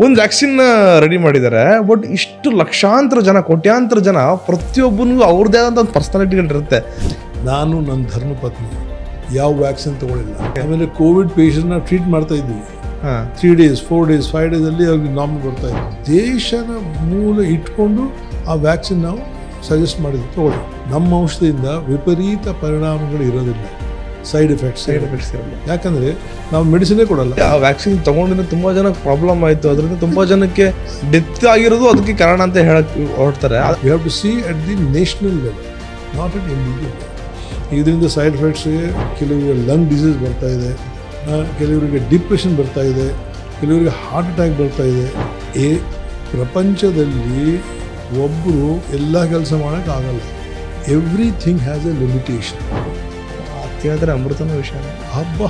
ಒಂದು vaccine ready ಮಾಡಿದ್ದಾರೆ. But ಇಷ್ಟು ಲಕ್ಷಾಂತರ ಜನ, ಕೋಟ್ಯಾಂತರ ಜನ, ಪ್ರತಿಯೊಬ್ಬನಿಗೂ ಅವ್ರದ್ದೇ ಆದಂಥ ಒಂದು ಪರ್ಸನಾಲಿಟಿಗಳಿರುತ್ತೆ. ನಾನು ನನ್ನ ಧರ್ಮಪತ್ನಿ ಯಾವ ವ್ಯಾಕ್ಸಿನ್ ತೊಗೊಳ್ಳಿಲ್ಲ. ಆಮೇಲೆ ಕೋವಿಡ್ ಪೇಷಂಟ್ನ ಟ್ರೀಟ್ ಮಾಡ್ತಾ ಇದ್ವಿ. 3 days 4 days 5 days ಅಲ್ಲಿ ಅವ್ರಿಗೆ ನಾರ್ಮಲ್ ಬರ್ತಾ ಇದೆ. ದೇಶದ ಮೂಲ ಇಟ್ಕೊಂಡು ಆ ವ್ಯಾಕ್ಸಿನ್ ನಾವು ಸಜೆಸ್ಟ್ ಮಾಡಿದ್ವಿ, ತೊಗೊಳ್ಳಿ. ನಮ್ಮ ಔಷಧಿಯಿಂದ ವಿಪರೀತ ಪರಿಣಾಮಗಳು ಇರೋದಿಲ್ಲ, ಸೈಡ್ ಎಫೆಕ್ಟ್ಸ್ ಇರಲ್ಲ. ಯಾಕಂದರೆ ನಾವು ಮೆಡಿಸಿನೇ ಕೊಡಲ್ಲ. ಆ ವ್ಯಾಕ್ಸಿನ್ ತೊಗೊಂಡಿನ ತುಂಬ ಜನಕ್ಕೆ ಪ್ರಾಬ್ಲಮ್ ಆಯಿತು. ಅದರಿಂದ ತುಂಬ ಜನಕ್ಕೆ ಡೆತ್ ಆಗಿರೋದು ಅದಕ್ಕೆ ಕಾರಣ ಅಂತ ಹೇಳಕ್ಕೆ ಹೊರಡ್ತಾರೆ. You have to see at the national level, not at individual. ಇದರಿಂದ ಸೈಡ್ ಎಫೆಕ್ಟ್ಸ್ಗೆ ಕೆಲವರಿಗೆ ಲಂಗ್ ಡಿಸೀಸ್ ಬರ್ತಾ ಇದೆ, ಕೆಲವರಿಗೆ ಡಿಪ್ರೆಷನ್ ಬರ್ತಾ ಇದೆ, ಕೆಲವರಿಗೆ ಹಾರ್ಟ್ ಅಟ್ಯಾಕ್ ಬರ್ತಾ ಇದೆ. ಪ್ರಪಂಚದಲ್ಲಿ ಒಬ್ಬರು ಎಲ್ಲ ಕೆಲಸ ಮಾಡೋಕ್ಕಾಗಲ್ಲ. Everything has A limitation. ಕೇಳಿದ್ರೆ ಅಮೃತನ ವಿಷಯ. ಹಬ್ಬ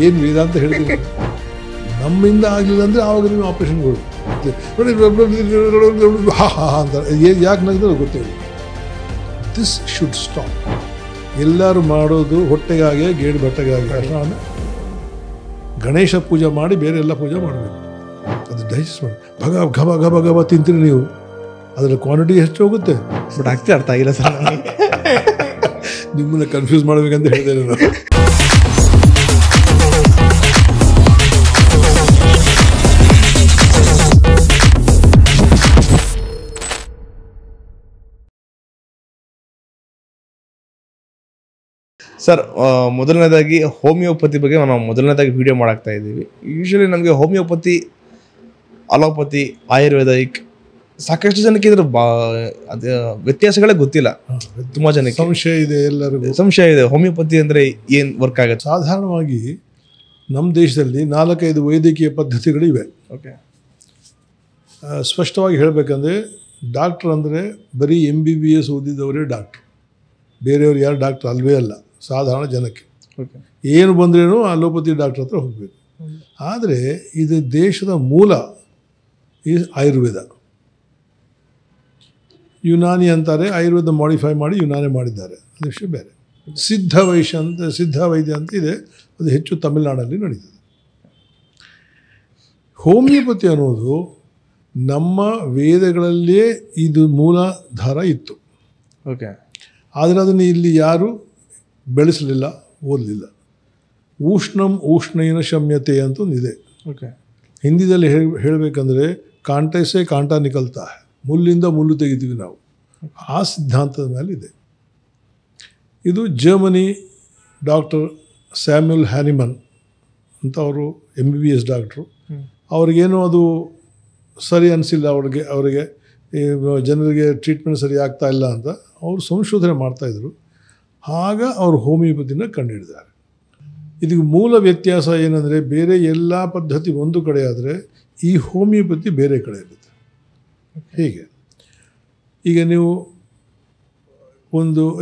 ಏನು ವೇದಾಂತ ಹೇಳ್ತೀವಿ. ನಮ್ಮಿಂದ ಆಗಲಿಲ್ಲ ಅಂದರೆ ಆವಾಗ ನೀವು ಆಪ್ರೇಷನ್ಗಳು ಹಾ ಹಾ ಅಂತಾರೆ. ಯಾಕೆ ನಗ್ತಾರೆ ಗೊತ್ತಿಲ್ಲ. This should stop. ಎಲ್ಲರೂ ಮಾಡೋದು ಹೊಟ್ಟೆಗಾಗಿ, ಗೇಡು ಬಟ್ಟೆಗಾಗಿ. ಆಮೇಲೆ ಗಣೇಶ ಪೂಜೆ ಮಾಡಿ ಬೇರೆ ಎಲ್ಲ ಪೂಜೆ ಮಾಡಬೇಕು. ಅದು ಡೈಜೆಸ್ಟ್ ಮಾಡಿ ಗಬ ಗಬ ಗಬ ತಿಂತೀರಿ ನೀವು, ಅದರ ಕ್ವಾಂಟಿಟಿ ಹೆಚ್ಚು ಹೋಗುತ್ತೆ. ಬಟ್ ಆಗ್ತೇ ಅರ್ಥ ಆಗಿಲ್ಲ ಸರ್. ನಿಮ್ಮನ್ನು ಕನ್ಫ್ಯೂಸ್ ಮಾಡಬೇಕಂತ ಹೇಳಿದೆ ನಾನು. ಸರ್, ಮೊದಲನೇದಾಗಿ ಹೋಮಿಯೋಪತಿ ಬಗ್ಗೆ ನಾವು ಮೊದಲನೇದಾಗಿ ವಿಡಿಯೋ ಮಾಡಾಕ್ತಾ ಇದ್ದೀವಿ. ಯೂಶ್ವಲಿ ನಮಗೆ ಹೋಮಿಯೋಪತಿ, ಅಲೋಪತಿ, ಆಯುರ್ವೇದಿಕ್ ಸಾಕಷ್ಟು ಜನಕ್ಕೆ ಇದ್ರ ಅದು ವ್ಯತ್ಯಾಸಗಳೇ ಗೊತ್ತಿಲ್ಲ. ತುಂಬ ಜನಕ್ಕೆ ಸಂಶಯ ಇದೆ, ಎಲ್ಲರಿಗೂ ಸಂಶಯ ಇದೆ. ಹೋಮಿಯೋಪತಿ ಅಂದರೆ ಏನು ವರ್ಕ್ ಆಗುತ್ತೆ? ಸಾಧಾರಣವಾಗಿ ನಮ್ಮ ದೇಶದಲ್ಲಿ 4-5 ವೈದ್ಯಕೀಯ ಪದ್ಧತಿಗಳಿವೆ. ಓಕೆ. ಸ್ಪಷ್ಟವಾಗಿ ಹೇಳಬೇಕಂದ್ರೆ ಡಾಕ್ಟ್ರ್ ಅಂದರೆ ಬರೀ MBBS ಓದಿದವರೇ ಡಾಕ್ಟ್ರು, ಬೇರೆಯವ್ರು ಯಾರು ಡಾಕ್ಟ್ರ್ ಅಲ್ವೇ ಅಲ್ಲ. ಸಾಧಾರಣ ಜನಕ್ಕೆ ಓಕೆ, ಏನು ಬಂದ್ರೇನು ಅಲೋಪತಿ ಡಾಕ್ಟ್ರ್ ಹತ್ರ ಹೋಗಬೇಕು. ಆದರೆ ಇದು ದೇಶದ ಮೂಲ ಈ ಆಯುರ್ವೇದ. ಯುನಾನಿ ಅಂತಾರೆ, ಆಯುರ್ವೇದ ಮಾಡಿಫೈ ಮಾಡಿ ಯುನಾನಿ ಮಾಡಿದ್ದಾರೆ, ಅದು ವಿಷಯ ಬೇರೆ. ಸಿದ್ಧ ವೈದ್ಯ ಅಂತ ಇದೆ, ಅದು ಹೆಚ್ಚು ತಮಿಳುನಾಡಲ್ಲಿ ನಡೀತದೆ. ಹೋಮಿಯೋಪತಿ ಅನ್ನೋದು ನಮ್ಮ ವೇದಗಳಲ್ಲಿಯೇ ಇದು ಮೂಲಾಧಾರ ಇತ್ತು. ಓಕೆ. ಆದರೆ ಅದನ್ನು ಇಲ್ಲಿ ಯಾರು ಬೆಳೆಸಲಿಲ್ಲ, ಓದಲಿಲ್ಲ. ಉಷ್ಣೈನ ಶಮ್ಯತೆ ಅಂತ ಒಂದಿದೆ. ಓಕೆ. ಹಿಂದಿದಲ್ಲಿ ಹೇಳಬೇಕಂದ್ರೆ ಕಾಂಟೆಸೇ ಕಾಂಟ ನಿಕಲ್ತಾ, ಮುಳ್ಳಿಂದ ಮುಳ್ಳು ತೆಗಿತೀವಿ ನಾವು. ಆ ಸಿದ್ಧಾಂತದ ಮೇಲೆ ಇದೆ. ಇದು ಜರ್ಮನಿ ಡಾಕ್ಟರ್ ಸ್ಯಾಮ್ಯುಲ್ ಹ್ಯಾನಿಮನ್ ಅಂತ, ಅವರು MBBS ಡಾಕ್ಟ್ರು. ಅವ್ರಿಗೇನು ಅದು ಸರಿ ಅನಿಸಿಲ್ಲ, ಅವರಿಗೆ ಜನರಿಗೆ ಟ್ರೀಟ್ಮೆಂಟ್ ಸರಿ ಆಗ್ತಾ ಇಲ್ಲ ಅಂತ ಅವರು ಸಂಶೋಧನೆ ಮಾಡ್ತಾಯಿದ್ರು. ಆಗ ಅವರು ಹೋಮಿಯೋಪತಿನ ಕಂಡುಹಿಡಿದಾರೆ. ಇದಕ್ಕೆ ಮೂಲ ವ್ಯತ್ಯಾಸ ಏನಂದರೆ, ಬೇರೆ ಎಲ್ಲ ಪದ್ಧತಿ ಒಂದು ಕಡೆ ಆದರೆ ಈ ಹೋಮಿಯೋಪತಿ ಬೇರೆ ಕಡೆ ಇರುತ್ತೆ. ಹೀಗೆ ಈಗ ನೀವು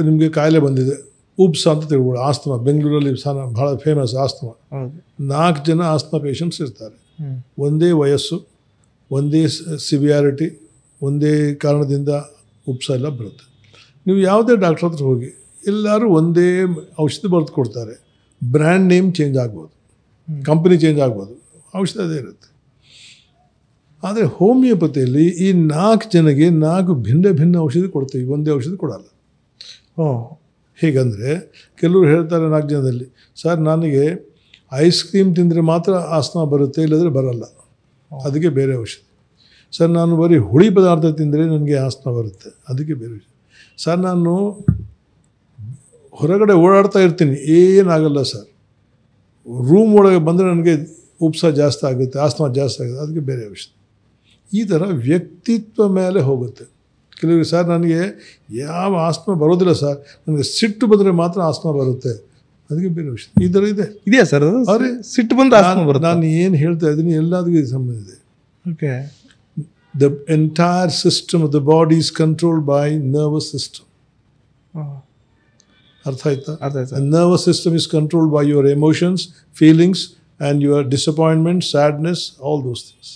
ನಿಮಗೆ ಕಾಯಿಲೆ ಬಂದಿದೆ, ಉಬ್ಸ ಅಂತ ತಿಳ್ಕೊಳ್ಳಿ, ಆಸ್ತಮಾ. ಬೆಂಗಳೂರಲ್ಲಿ ಭಾಳ ಫೇಮಸ್ ಆಸ್ತಮಾ. 4 ಜನ ಆಸ್ತಮಾ ಪೇಷಂಟ್ಸ್ ಇರ್ತಾರೆ. ಒಂದೇ ವಯಸ್ಸು, ಒಂದೇ ಸಿವಿಯಾರಿಟಿ, ಒಂದೇ ಕಾರಣದಿಂದ ಉಬ್ಸ ಎಲ್ಲ ಬರುತ್ತೆ. ನೀವು ಯಾವುದೇ ಡಾಕ್ಟ್ರ್ ಹತ್ರ ಹೋಗಿ ಎಲ್ಲರೂ ಒಂದೇ ಔಷಧಿ ಬರೆದು ಕೊಡ್ತಾರೆ. ಬ್ರ್ಯಾಂಡ್ ನೇಮ್ ಚೇಂಜ್ ಆಗ್ಬೋದು, ಕಂಪ್ನಿ ಚೇಂಜ್ ಆಗ್ಬೋದು, ಔಷಧಿ ಅದೇ ಇರುತ್ತೆ. ಆದರೆ ಹೋಮಿಯೋಪತಿಯಲ್ಲಿ ಈ 4 ಜನಗೆ 4 ಭಿನ್ನ ಔಷಧಿ ಕೊಡ್ತೀವಿ, ಒಂದೇ ಔಷಧಿ ಕೊಡಲ್ಲ. ಹೇಗಂದರೆ ಕೆಲವರು ಹೇಳ್ತಾರೆ 4 ಜನದಲ್ಲಿ, ಸರ್ ನನಗೆ ಐಸ್ ಕ್ರೀಮ್ ತಿಂದರೆ ಮಾತ್ರ ಆಸ್ತಮಾ ಬರುತ್ತೆ, ಇಲ್ಲದ್ರೆ ಬರಲ್ಲ, ಅದಕ್ಕೆ ಬೇರೆ ಔಷಧಿ. ಸರ್ ನಾನು ಬರೀ ಹುಳಿ ಪದಾರ್ಥ ತಿಂದರೆ ನನಗೆ ಆಸ್ತಮಾ ಬರುತ್ತೆ, ಅದಕ್ಕೆ ಬೇರೆ ಔಷಧಿ. ಸರ್ ನಾನು ಹೊರಗಡೆ ಓಡಾಡ್ತಾ ಇರ್ತೀನಿ, ಏನಾಗಲ್ಲ ಸರ್, ರೂಮ್ ಒಳಗೆ ಬಂದರೆ ನನಗೆ ಉಪ್ಸ ಜಾಸ್ತಿ ಆಗುತ್ತೆ, ಆಸ್ತಮಾ ಜಾಸ್ತಿ ಆಗುತ್ತೆ, ಅದಕ್ಕೆ ಬೇರೆ ಔಷಧಿ. ಈ ಥರ ವ್ಯಕ್ತಿತ್ವ ಮೇಲೆ ಹೋಗುತ್ತೆ. ಕೆಲವರಿಗೆ ಸರ್ ನನಗೆ ಯಾವ ಆಸ್ತಮಾ ಬರೋದಿಲ್ಲ ಸರ್, ನನಗೆ ಸಿಟ್ಟು ಬಂದರೆ ಮಾತ್ರ ಆಸ್ತಮಾ ಬರುತ್ತೆ, ಅದಕ್ಕೆ ಬೇರೆ ಔಷಧಿ. ಈ ಥರ ಇದೆಯಾ ಸರ್? ಅರೆ ಸಿಟ್ಟು ಬಂದರೆ ಆಸ್ತಮಾ ಬರುತ್ತೆ. ನಾನು ಏನು ಹೇಳ್ತಾ ಇದ್ದೀನಿ ಎಲ್ಲದಕ್ಕೂ ಇದು ಸಂಬಂಧ ಇದೆ. Okay. The entire system of the body is controlled by nervous system. ಅರ್ಥ ಆಯ್ತಾ? The nervous system is controlled by your emotions, feelings and your disappointment, sadness, all those things.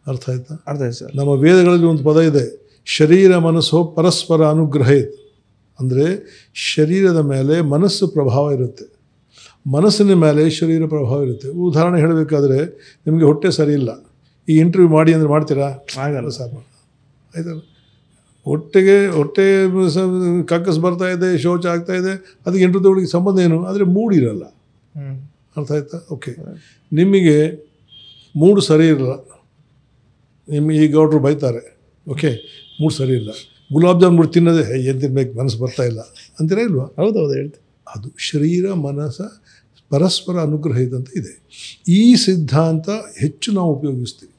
ಅರ್ಥ ಆಯ್ತಾ? ಅರ್ಥ ಆಯ್ತು ಸರ್. ನಮ್ಮ ವೇದಗಳಲ್ಲಿ ಒಂದು ಪದ ಇದೆ, ಶರೀರ ಮನಸ್ಸು ಪರಸ್ಪರ ಅನುಗ್ರಹೇತ್. ಅಂದರೆ ಶರೀರದ ಮೇಲೆ ಮನಸ್ಸು ಪ್ರಭಾವ ಇರುತ್ತೆ, ಮನಸ್ಸಿನ ಮೇಲೆ ಶರೀರ ಪ್ರಭಾವ ಇರುತ್ತೆ. ಉದಾಹರಣೆ ಹೇಳಬೇಕಾದ್ರೆ, ನಿಮಗೆ ಹೊಟ್ಟೆ ಸರಿ ಇಲ್ಲ, ಈ ಇಂಟರ್ವ್ಯೂ ಮಾಡಿ ಅಂದರೆ ಮಾಡ್ತೀರಾ? ಆಗಲ್ಲ ಸರ್ ಆಯ್ತಲ್ಲ. ಹೊಟ್ಟೆ ಕಕ್ಕಸ್ ಬರ್ತಾ ಇದೆ, ಶೌಚ ಆಗ್ತಾ ಇದೆ, ಅದಕ್ಕೆ ಇಂಟರ್ವ್ಯೂಗಳಿಗೆ ಸಂಬಂಧ ಏನು? ಆದರೆ ಮೂಡ್ ಇರಲ್ಲ. ಅರ್ಥ ಆಯ್ತಾ? ಓಕೆ, ನಿಮಗೆ ಮೂಡ್ ಸರಿ ಇರಲ್ಲ, ನಿಮಗೆ ಈ ಗೌಡ್ರು ಬೈತಾರೆ, ಓಕೆ ಮೂಡ್ ಸರಿ ಇಲ್ಲ, ಗುಲಾಬ್ ಜಾಮೂನ್ ಬಿಟ್ಟು ತಿನ್ನೋದೇ ಏನು ತಿನ್ಬೇಕು ಮನಸ್ಸು ಬರ್ತಾ ಇಲ್ಲ ಅಂತೀರಾ ಇಲ್ವಾ? ಹೌದೌದು ಹೇಳ್ತೀನಿ. ಅದು ಶರೀರ ಮನಸ್ಸ ಪರಸ್ಪರ ಅನುಗ್ರಹ ಇದ್ದಂತೆ ಇದೆ. ಈ ಸಿದ್ಧಾಂತ ಹೆಚ್ಚು ನಾವು ಉಪಯೋಗಿಸ್ತೀವಿ.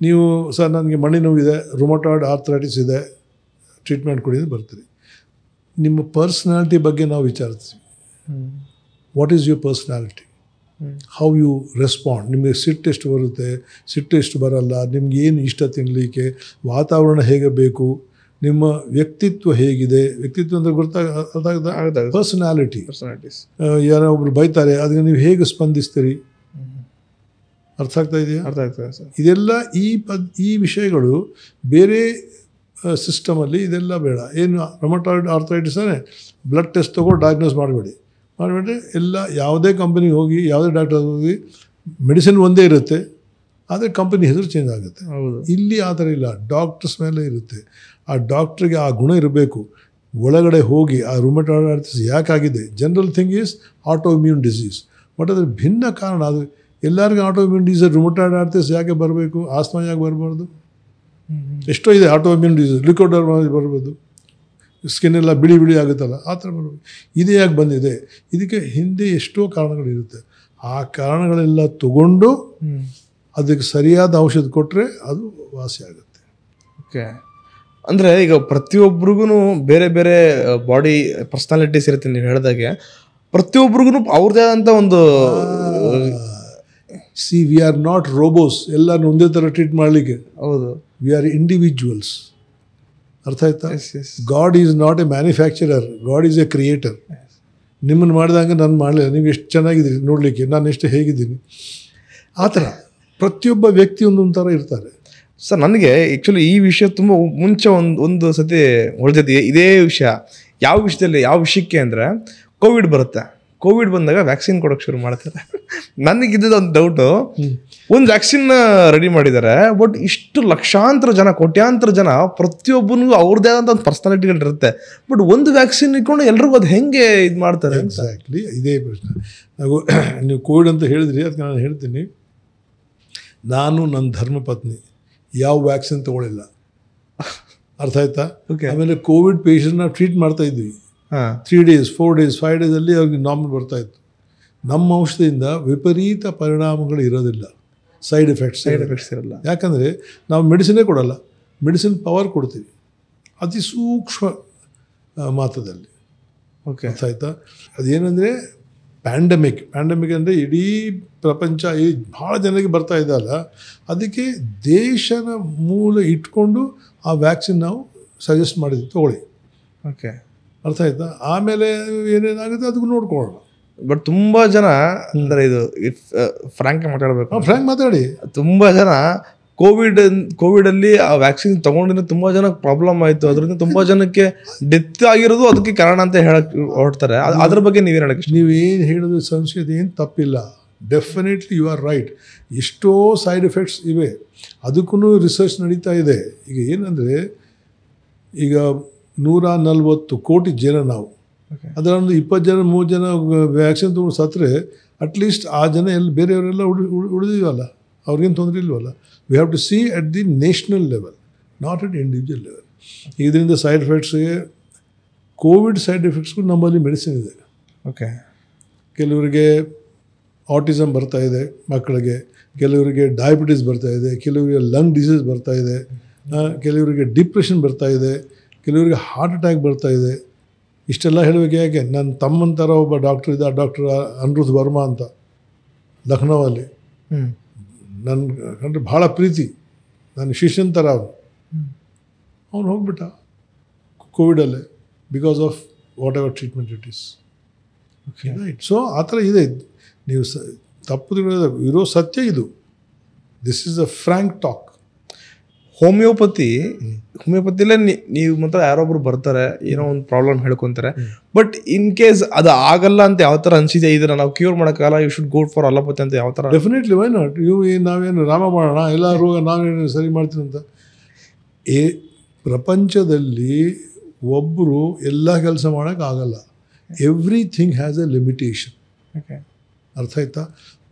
ನೀವು ಸರ್ ನನಗೆ ಮಂಡಿ ನೋವಿದೆ, ರುಮಟಾಯ್ಡ್ ಆರ್ಥರೈಟಿಸ್ ಇದೆ, ಟ್ರೀಟ್ಮೆಂಟ್ ಕೊಡಿ ಅಂತ ಬರ್ತೀರಿ. ನಿಮ್ಮ ಪರ್ಸ್ನಾಲಿಟಿ ಬಗ್ಗೆ ನಾವು ವಿಚಾರಿಸ್ತೀವಿ. What is your personality, how you respond, ನಿಮಗೆ ಸಿಟ್ಟೆಷ್ಟು ಬರುತ್ತೆ, ಸಿಟ್ಟೆಷ್ಟು ಬರಲ್ಲ, ನಿಮ್ಗೆ ಏನು ಇಷ್ಟ ತಿನ್ನಲಿಕ್ಕೆ, ವಾತಾವರಣ ಹೇಗೆ ಬೇಕು, ನಿಮ್ಮ ವ್ಯಕ್ತಿತ್ವ ಹೇಗಿದೆ, ವ್ಯಕ್ತಿತ್ವ ಅಂದರೆ ಗೊತ್ತಾಗದ ಪರ್ಸನಾಲಿಟೀಸ್. ಯಾರೋ ಒಬ್ರು ಬೈತಾರೆ, ಅದಕ್ಕೆ ನೀವು ಹೇಗೆ ಸ್ಪಂದಿಸ್ತೀರಿ? ಅರ್ಥ ಆಗ್ತಾ ಇದೆಯಾ? ಅರ್ಥ ಆಗ್ತದೆ ಸರ್. ಇದೆಲ್ಲ ಈ ವಿಷಯಗಳು ಬೇರೆ ಸಿಸ್ಟಮಲ್ಲಿ ಇದೆಲ್ಲ ಬೇಡ. ಏನು ರೊಮಟಾಯ್ಡ್ ಆರ್ಥರೈಟಿಸೇ ಬ್ಲಡ್ ಟೆಸ್ಟ್ ತೊಗೊಂಡು ಡಯಾಗ್ನೋಸ್ ಮಾಡಿಬಿಟ್ರೆ ಎಲ್ಲ ಯಾವುದೇ ಕಂಪನಿಗೆ ಹೋಗಿ, ಯಾವುದೇ ಡಾಕ್ಟರ್ ಹೋಗಿ ಮೆಡಿಸಿನ್ ಒಂದೇ ಇರುತ್ತೆ, ಆದರೆ ಕಂಪನಿ ಹೆಸರು ಚೇಂಜ್ ಆಗುತ್ತೆ. ಇಲ್ಲಿ ಆ ಥರ ಇಲ್ಲ, ಡಾಕ್ಟರ್ಸ್ ಮೇಲೆ ಇರುತ್ತೆ. ಆ ಡಾಕ್ಟ್ರಿಗೆ ಆ ಗುಣ ಇರಬೇಕು. ಒಳಗಡೆ ಹೋಗಿ ಆ ರುಮಟಾಯ್ಡ್ ಆರ್ಥರೈಟಿಸ್ ಯಾಕಾಗಿದೆ, general thing is auto immune disease, but ಅದ್ರ ಭಿನ್ನ ಕಾರಣ. ಅದು ಎಲ್ಲರಿಗೂ auto immune disease, rheumatoid arthritis ಯಾಕೆ ಬರಬೇಕು, ಆಸ್ಮಾ ಯಾಕೆ ಬರಬಾರ್ದು? ಎಷ್ಟೋ ಇದೆ ಆಟೋ ಇಮ್ಯೂನ್ ಡಿಸೀಸ್, ಲಿಕೋಡರ್ಮಾ ಬರ್ಬೋದು, ಸ್ಕಿನ್ ಎಲ್ಲ ಬಿಳಿ ಬಿಳಿ ಆಗುತ್ತಲ್ಲ, ಆ ಥರ ಬರ್ಬೋದು. ಇದು ಯಾಕೆ ಬಂದಿದೆ? ಇದಕ್ಕೆ ಹಿಂದೆ ಎಷ್ಟೋ ಕಾರಣಗಳಿರುತ್ತೆ. ಆ ಕಾರಣಗಳೆಲ್ಲ ತಗೊಂಡು ಅದಕ್ಕೆ ಸರಿಯಾದ ಔಷಧ ಕೊಟ್ಟರೆ ಅದು ವಾಸಿ ಆಗುತ್ತೆ. ಓಕೆ, ಅಂದರೆ ಈಗ ಪ್ರತಿಯೊಬ್ಬರಿಗೂ ಬೇರೆ ಬೇರೆ ಬಾಡಿ ಪರ್ಸ್ನಾಲಿಟೀಸ್ ಇರುತ್ತೆ. ನೀವು ಹೇಳಿದಾಗೆ ಪ್ರತಿಯೊಬ್ಬರಿಗೂ ಅವ್ರದ್ದೇ ಆದಂಥ ಒಂದು ವಿ ಆರ್ ನಾಟ್ ರೋಬೋಸ್, ಎಲ್ಲರೂ ಒಂದೇ ಥರ ಟ್ರೀಟ್ ಮಾಡಲಿಕ್ಕೆ. ಹೌದು, ವಿ ಆರ್ ಇಂಡಿವಿಜುವಲ್ಸ್. ಅರ್ಥ ಆಯ್ತಾ? God is not a manufacturer, God is a creator. ನಿಮ್ಮನ್ನು ಮಾಡಿದಂಗೆ ನಾನು ಮಾಡಲಿಲ್ಲ, ನೀವು ಎಷ್ಟು ಚೆನ್ನಾಗಿದ್ದೀರಿ ನೋಡಲಿಕ್ಕೆ, ನಾನು ಎಷ್ಟು ಹೇಗಿದ್ದೀನಿ, ಆ ಥರ ಪ್ರತಿಯೊಬ್ಬ ವ್ಯಕ್ತಿ ಒಂದೊಂದು ಥರ ಇರ್ತಾರೆ. ಸರ್, ನನಗೆ ಆ್ಯಕ್ಚುಲಿ ಈ ವಿಷಯ ತುಂಬ ಮುಂಚೆ ಒಂದು ಸತಿ ಉಳಿದೈತಿ ಇದೇ ವಿಷಯ. ಯಾವ ವಿಷಯದಲ್ಲಿ, ಯಾವ ವಿಷಯಕ್ಕೆ ಅಂದರೆ ಕೋವಿಡ್ ಬರುತ್ತೆ. ಕೋವಿಡ್ ಬಂದಾಗ ವ್ಯಾಕ್ಸಿನ್ ಕೊಡೋಕ್ಕೆ ಶುರು ಮಾಡ್ತಾರೆ. ನನಗಿದ್ದ ಒಂದು ಡೌಟು, ಒಂದು ವ್ಯಾಕ್ಸಿನ್ ರೆಡಿ ಮಾಡಿದ್ದಾರೆ, ಬಟ್ ಇಷ್ಟು ಲಕ್ಷಾಂತರ ಜನ, ಕೋಟ್ಯಾಂತರ ಜನ, ಪ್ರತಿಯೊಬ್ಬನಿಗೂ ಅವ್ರದ್ದೇ ಆದಂಥ ಒಂದು ಪರ್ಸನಾಲಿಟಿಗಳಿರುತ್ತೆ, ಬಟ್ ಒಂದು ವ್ಯಾಕ್ಸಿನ್ ಇಟ್ಕೊಂಡು ಎಲ್ರಿಗೂ ಅದು ಹೆಂಗೆ ಇದು ಮಾಡ್ತಾರೆ? ಎಕ್ಸಾಕ್ಟ್ಲಿ ಇದೇ ಪ್ರಶ್ನೆ. ನೀವು ಕೋವಿಡ್ ಅಂತ ಹೇಳಿದ್ರಿ, ಅದಕ್ಕೆ ನಾನು ಹೇಳ್ತೀನಿ, ನಾನು ನನ್ನ ಧರ್ಮಪತ್ನಿ ಯಾವ ವ್ಯಾಕ್ಸಿನ್ ತೊಗೊಳಿಲ್ಲ. ಅರ್ಥ ಆಯ್ತಾ? ಆಮೇಲೆ ಕೋವಿಡ್ ಪೇಷಂಟ್ನ ಟ್ರೀಟ್ ಮಾಡ್ತಾ ಇದ್ವಿ. 3 days 4 days 5 days ಅಲ್ಲಿ ಅವ್ರಿಗೆ ನಾರ್ಮಲ್ ಬರ್ತಾಯಿತ್ತು. ನಮ್ಮ ಔಷಧಿಯಿಂದ ವಿಪರೀತ ಪರಿಣಾಮಗಳು ಇರೋದಿಲ್ಲ, ಸೈಡ್ ಎಫೆಕ್ಟ್ಸ್ ಇರಲ್ಲ. ಯಾಕಂದರೆ ನಾವು ಮೆಡಿಸಿನೇ ಕೊಡಲ್ಲ, ಮೆಡಿಸಿನ್ ಪವರ್ ಕೊಡ್ತೀವಿ ಅತಿ ಸೂಕ್ಷ್ಮ ಮಾತ್ರದಲ್ಲಿ. ಓಕೆ, ಅರ್ಥ ಆಯ್ತಾ? ಅದೇನೆಂದರೆ ಪ್ಯಾಂಡಮಿಕ್ ಅಂದರೆ ಇಡೀ ಪ್ರಪಂಚ ಭಾಳ ಜನರಿಗೆ ಬರ್ತಾ ಇದ್ದಲ್ಲ, ಅದಕ್ಕೆ ದೇಶದ ಮೂಲ ಇಟ್ಕೊಂಡು ಆ ವ್ಯಾಕ್ಸಿನ್ ನಾವು ಸಜೆಸ್ಟ್ ಮಾಡಿದ್ವಿ, ತೊಗೊಳ್ಳಿ. ಓಕೆ, ಅರ್ಥ ಆಯ್ತಾ? ಆಮೇಲೆ ಏನೇನಾಗುತ್ತೆ ಅದಕ್ಕೂ ನೋಡ್ಕೊಳ್ಳೋಣ. ಬಟ್ ತುಂಬ ಜನ ಅಂದರೆ ಇದು ಫ್ರ್ಯಾಂಕ್ ಮಾತಾಡಬೇಕು, ಫ್ರ್ಯಾಂಕ್ ಮಾತಾಡಿ, ತುಂಬ ಜನ ಕೋವಿಡಲ್ಲಿ ಆ ವ್ಯಾಕ್ಸಿನ್ ತೊಗೊಂಡಿದ್ರೆ ತುಂಬ ಜನಕ್ಕೆ ಪ್ರಾಬ್ಲಮ್ ಆಯಿತು, ಅದರಿಂದ ತುಂಬ ಜನಕ್ಕೆ ಡೆತ್ ಆಗಿರೋದು ಅದಕ್ಕೆ ಕಾರಣ ಅಂತ ಹೇಳಕ್ಕೆ ಹೊರಡ್ತಾರೆ. ಅದ್ರ ಬಗ್ಗೆ ನೀವೇನು ಹೇಳಕ್ಕೆ? ನೀವೇನು ಹೇಳೋದು ಸಂಶಯದ ಏನು ತಪ್ಪಿಲ್ಲ, ಡೆಫಿನೆಟ್ಲಿ ಯು ಆರ್ ರೈಟ್. ಎಷ್ಟೋ ಸೈಡ್ ಎಫೆಕ್ಟ್ಸ್ ಇವೆ, ಅದಕ್ಕೂ ರಿಸರ್ಚ್ ನಡೀತಾ ಇದೆ. ಈಗ ಏನಂದರೆ, ಈಗ 140 ಕೋಟಿ ಜನ ನಾವು, ಅದರೊಂದು 20 ಜನ 30 ಜನ ವ್ಯಾಕ್ಸಿನ್ ತೊಗೊಂಡು ಸತ್ತರೆ ಅಟ್ಲೀಸ್ಟ್ ಆ ಜನ ಬೇರೆಯವರೆಲ್ಲ ಉಳಿದಿವಲ್ಲ, ಅವ್ರಿಗೇನು ತೊಂದರೆ ಇಲ್ವಲ್ಲ. We have to see at the national level, not at individual level. ಇದರಿಂದ ಸೈಡ್ ಎಫೆಕ್ಟ್ಸ್ಗೆ, ಕೋವಿಡ್ ಸೈಡ್ ಎಫೆಕ್ಟ್ಸ್ಗೂ ನಮ್ಮಲ್ಲಿ ಮೆಡಿಸಿನ್ ಇದೆ. ಓಕೆ, ಕೆಲವರಿಗೆ ಆಟಿಸಮ್ ಬರ್ತಾ ಇದೆ ಮಕ್ಕಳಿಗೆ, ಕೆಲವರಿಗೆ ಡಯಾಬಿಟಿಸ್ ಬರ್ತಾ ಇದೆ, ಕೆಲವರಿಗೆ ಲಂಗ್ ಡಿಸೀಸ್ ಬರ್ತಾ ಇದೆ, ಕೆಲವರಿಗೆ ಡಿಪ್ರೆಷನ್ ಬರ್ತಾ ಇದೆ, ಕೆಲವರಿಗೆ ಹಾರ್ಟ್ ಅಟ್ಯಾಕ್ ಬರ್ತಾ ಇದೆ. ಇಷ್ಟೆಲ್ಲ ಹೇಳಬೇಕು ಯಾಕೆ? ನನ್ನ ತಮ್ಮನ ಥರ ಒಬ್ಬ ಡಾಕ್ಟ್ರ್ ಇದ್ದ, ಡಾಕ್ಟರ್ ಅನಿರುದ್ಧ್ ವರ್ಮಾ ಅಂತ, ಲಕ್ನೋವಲ್ಲಿ. ನನ್ನ ಕಂಡ್ರೆ ಭಾಳ ಪ್ರೀತಿ, ನನ್ನ ಶಿಷ್ಯನ ಥರ ಅವನು ಹೋಗ್ಬಿಟ್ಟ ಕೋವಿಡಲ್ಲೇ, because of whatever treatment it is. Right. So ಆ ಥರ ಇದೆ. ನೀವು ತಪ್ಪು ಇರೋ ಸತ್ಯ ಇದು. This is a frank talk. ಹೋಮಿಯೋಪತಿಲೇ ನೀವು ಮಾತ್ರ ಯಾರೊಬ್ರು ಬರ್ತಾರೆ, ಏನೋ ಒಂದು ಪ್ರಾಬ್ಲಮ್ ಹೇಳ್ಕೊಂತಾರೆ. ಬಟ್ ಇನ್ ಕೇಸ್ ಅದು ಆಗಲ್ಲ ಅಂತ ಯಾವ ಥರ ಅನಿಸಿದೆ, ಇದನ್ನ ನಾವು ಕ್ಯೂರ್ ಮಾಡೋಕ್ಕಲ್ಲ, you should go for allopathy ಅಂತ ಯಾವ ಥರ? Definitely, why not? ನಾವೇನು ರಾಮ ಮಾಡೋಣ, ಎಲ್ಲ ರೋಗ ನಾವೇನು ಸರಿ ಮಾಡ್ತೀನಿ ಅಂತ? ಪ್ರಪಂಚದಲ್ಲಿ ಒಬ್ಬರು ಎಲ್ಲ ಕೆಲಸ ಮಾಡೋಕ್ಕಾಗಲ್ಲ. Everything has A limitation. ಅರ್ಥ ಆಯ್ತಾ?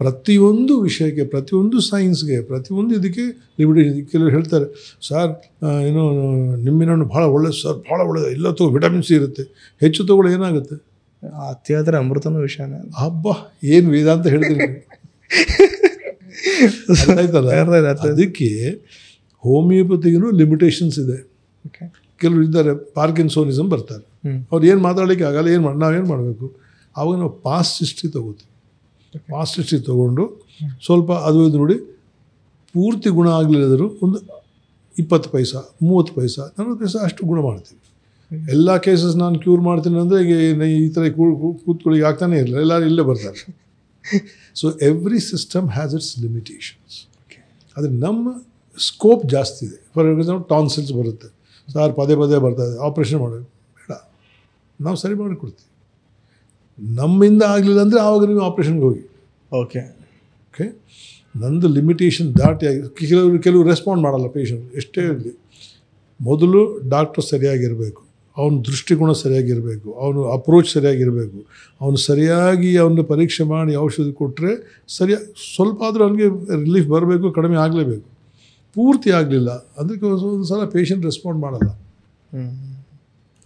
ಪ್ರತಿಯೊಂದು ವಿಷಯಕ್ಕೆ, ಪ್ರತಿಯೊಂದು ಸೈನ್ಸ್ಗೆ, ಪ್ರತಿಯೊಂದು ಇದಕ್ಕೆ ಲಿಮಿಟೇಷನ್. ಕೆಲವರು ಹೇಳ್ತಾರೆ, ಸರ್ ಏನೋ ನಿಮ್ಮಿನಣ್ಣು ಭಾಳ ಒಳ್ಳೇದು ಸರ್, ಭಾಳ ಒಳ್ಳೇದು, ಎಲ್ಲ ವಿಟಮಿನ್ ಸಿ ಇರುತ್ತೆ, ಹೆಚ್ಚು ತಗೊಳ್ಳೋ ಏನಾಗುತ್ತೆ? ಅತಿಯಾದರೆ ಅಮೃತನೂ ವಿಷಯನೇ. ಹಬ್ಬ, ಏನು ವೇದಾಂತ ಹೇಳ್ತೀನಿ. ಆಯ್ತಲ್ಲ? ಅದಕ್ಕೆ ಹೋಮಿಯೋಪತಿಗೂ ಲಿಮಿಟೇಷನ್ಸ್ ಇದೆ. ಕೆಲವರು ಇದ್ದಾರೆ ಪಾರ್ಕಿನ್ಸೋನಿಸಮ್ ಬರ್ತಾರೆ, ಅವ್ರು ಏನು ಮಾತಾಡಲಿಕ್ಕೆ ಆಗಲ್ಲ, ನಾವೇನು ಮಾಡಬೇಕು? ಆವಾಗ ನಾವು ಪಾಸ್ಟ್ ಹಿಸ್ಟ್ರಿ ತೊಗೋತೀವಿ. ಪಾಸ್ಟ್ ಹಿಸ್ಟ್ರಿ ತೊಗೊಂಡು ಸ್ವಲ್ಪ ಅದು ಇದು ನೋಡಿ, ಪೂರ್ತಿ ಗುಣ ಆಗಲಿಲ್ಲದರೂ ಒಂದು 20 ಪೈಸಾ, 30 ಪೈಸಾ, 40 ಪೈಸಾ ಅಷ್ಟು ಗುಣ ಮಾಡ್ತೀವಿ. ಎಲ್ಲ ಕೇಸಸ್ ನಾನು ಕ್ಯೂರ್ ಮಾಡ್ತೀನಿ ಅಂದರೆ ಈ ಥರ ಕೂತ್ಕೊಳ್ಳಿ ಆಗ್ತಾನೆ ಇರಲಿಲ್ಲ, ಎಲ್ಲರೂ ಇಲ್ಲೇ ಬರ್ತಾರೆ. So every system has its limitations. ಆದರೆ ನಮ್ಮ ಸ್ಕೋಪ್ ಜಾಸ್ತಿ ಇದೆ. ಫಾರ್ ಎಕ್ಸಾಂಪಲ್ ಟಾನ್ಸಿಲ್ಸ್ ಬರುತ್ತೆ, ಸಾರ್ ಪದೇ ಬರ್ತಾಯಿದೆ, ಆಪ್ರೇಷನ್ ಮಾಡಬೇಕು, ಬೇಡ, ನಾವು ಸರಿ ಮಾಡಿಕೊಡ್ತೀವಿ. ನಮ್ಮಿಂದ ಆಗಲಿಲ್ಲ ಅಂದರೆ ಆವಾಗ ನೀವು ಆಪ್ರೇಷನ್ಗೆ ಹೋಗಿ. ಓಕೆ, ನಂದು ಲಿಮಿಟೇಷನ್ ದಾಟಿ ಆಗಿ ಕೆಲವರು ರೆಸ್ಪಾಂಡ್ ಮಾಡಲ್ಲ ಪೇಷಂಟ್, ಎಷ್ಟೇ ಇರಲಿ. ಮೊದಲು ಡಾಕ್ಟರ್ ಸರಿಯಾಗಿರಬೇಕು, ಅವನ ದೃಷ್ಟಿಕೋನ ಸರಿಯಾಗಿರಬೇಕು, ಅವನು ಅಪ್ರೋಚ್ ಸರಿಯಾಗಿರಬೇಕು, ಅವನು ಸರಿಯಾಗಿ ಅವನ್ನ ಪರೀಕ್ಷೆ ಮಾಡಿ ಔಷಧಿ ಕೊಟ್ಟರೆ ಸ್ವಲ್ಪ ಆದರೂ ಅವನಿಗೆ ರಿಲೀಫ್ ಬರಬೇಕು, ಕಡಿಮೆ ಆಗಲೇಬೇಕು. ಪೂರ್ತಿ ಆಗಲಿಲ್ಲ ಅದಕ್ಕೆ ಒಂದು ಸಲ ಪೇಷಂಟ್ ರೆಸ್ಪಾಂಡ್ ಮಾಡಲ್ಲ.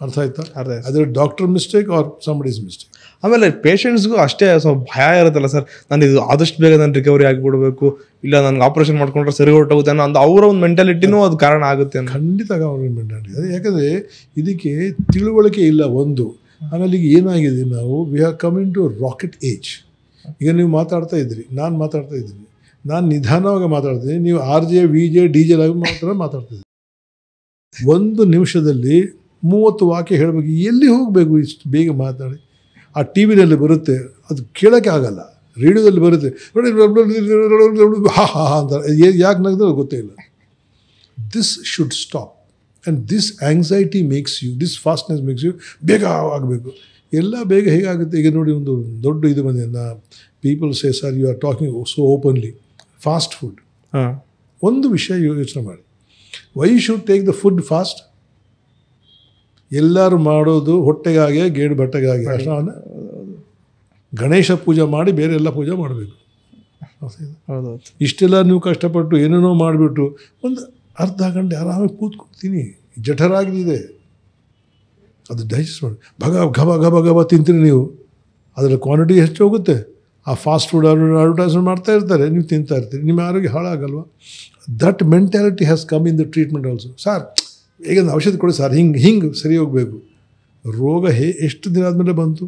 ಅರ್ಥ ಆಯ್ತಾ? ಅದರ doctor mistake or somebody's mistake. ಆಮೇಲೆ ಪೇಷಂಟ್ಸ್ಗೂ ಅಷ್ಟೇ ಸ್ವಲ್ಪ ಭಯ ಇರುತ್ತಲ್ಲ ಸರ್, ನಾನು ಇದು ಆದಷ್ಟು ಬೇಗ ನಾನು ರಿಕವರಿ ಆಗಿಬಿಡ್ಬೇಕು, ಇಲ್ಲ ನನಗೆ ಆಪ್ರೇಷನ್ ಮಾಡ್ಕೊಂಡ್ರೆ ಸರಿ ಹೊರಟೋಗುತ್ತೆ ಅನ್ನೋ ಅವರ ಒಂದು ಮೆಂಟಾಲಿಟಿನೂ ಅದು ಕಾರಣ ಆಗುತ್ತೆ. ಖಂಡಿತ ಅವ್ರ ಮೆಂಟಾಲಿಟಿ ಅದು. ಯಾಕಂದರೆ ಇದಕ್ಕೆ ತಿಳುವಳಿಕೆ ಇಲ್ಲ ಒಂದು. ಆಮೇಲೆ ಈಗ ಏನಾಗಿದೆ, ನಾವು we have come into rocket age. ಈಗ ನೀವು ಮಾತಾಡ್ತಾ ಇದ್ರಿ, ನಾನು ಮಾತಾಡ್ತಾ ಇದ್ದೀನಿ, ನಾನು ನಿಧಾನವಾಗಿ ಮಾತಾಡ್ತೀನಿ, ನೀವು RJ VJ DJ ಆಗಿ ಮಾತಾಡ್ತಿದ್ರಿ. 1 ನಿಮಿಷದಲ್ಲಿ 30 ವಾಕ್ಯ ಹೇಳಬೇಕು, ಎಲ್ಲಿ ಹೋಗಬೇಕು ಇಷ್ಟು ಬೇಗ ಮಾತಾಡಿ? ಆ ಟಿ ವಿನಲ್ಲಿ ಬರುತ್ತೆ, ಅದು ಕೇಳೋಕ್ಕೆ ಆಗಲ್ಲ. ರೇಡಿಯೋದಲ್ಲಿ ಬರುತ್ತೆ, ಹಾ ಹಾ ಹಾ ಅಂತಾರೆ, ಯಾಕೆ ನಗ್ದ್ರೆ ಗೊತ್ತೇ ಇಲ್ಲ. This should stop. And this anxiety makes you, this fastness makes you ಬೇಗ ಆಗಬೇಕು. ಎಲ್ಲ ಬೇಗ ಹೇಗಾಗುತ್ತೆ? ಈಗ ನೋಡಿ, ಒಂದು ದೊಡ್ಡ ಇದು ಬಂದಿದೆ, people say sir you are talking so openly. Fast food, ಒಂದು ವಿಷಯ ಯೋಚನೆ ಮಾಡಿ, why should take the food fast? ಎಲ್ಲರೂ ಮಾಡೋದು ಹೊಟ್ಟೆಗಾಗೆ, ಗೇಡು ಬಟ್ಟೆಗಾಗಿ. ಅಷ್ಟೇ. ಗಣೇಶ ಪೂಜೆ ಮಾಡಿ ಬೇರೆ ಎಲ್ಲ ಪೂಜೆ ಮಾಡಬೇಕು. ಇಷ್ಟೆಲ್ಲ ನೀವು ಕಷ್ಟಪಟ್ಟು ಏನೇನೋ ಮಾಡಿಬಿಟ್ಟು ಒಂದು ಅರ್ಧ ಗಂಟೆ ಆರಾಮಾಗಿ ಕೂತ್ಕೊಳ್ತೀನಿ, ಜಠರಾಗಿದೆ, ಅದು ಡೈಜೆಸ್ಟ್ ಮಾಡಿ ಗಬ ತಿಂತೀರಿ ನೀವು, ಅದರ ಕ್ವಾಂಟಿಟಿ ಹೆಚ್ಚು ಹೋಗುತ್ತೆ. ಆ ಫಾಸ್ಟ್ ಫುಡ್ ಅಡ್ವರ್ಟೈಸ್ಮೆಂಟ್ ಮಾಡ್ತಾ ಇರ್ತಾರೆ, ನೀವು ತಿಂತಾ ಇರ್ತೀರಿ, ನಿಮ್ಮ ಆರೋಗ್ಯ ಹಾಳಾಗಲ್ವ? That mentality has come in the treatment also. Sir ಈಗ ಔಷಧಿ ಕೊಡಿ ಸರ್, ಹಿಂಗೆ ಸರಿ ಹೋಗಬೇಕು. ರೋಗ ಎಷ್ಟು ದಿನ ಆದಮೇಲೆ ಬಂತು?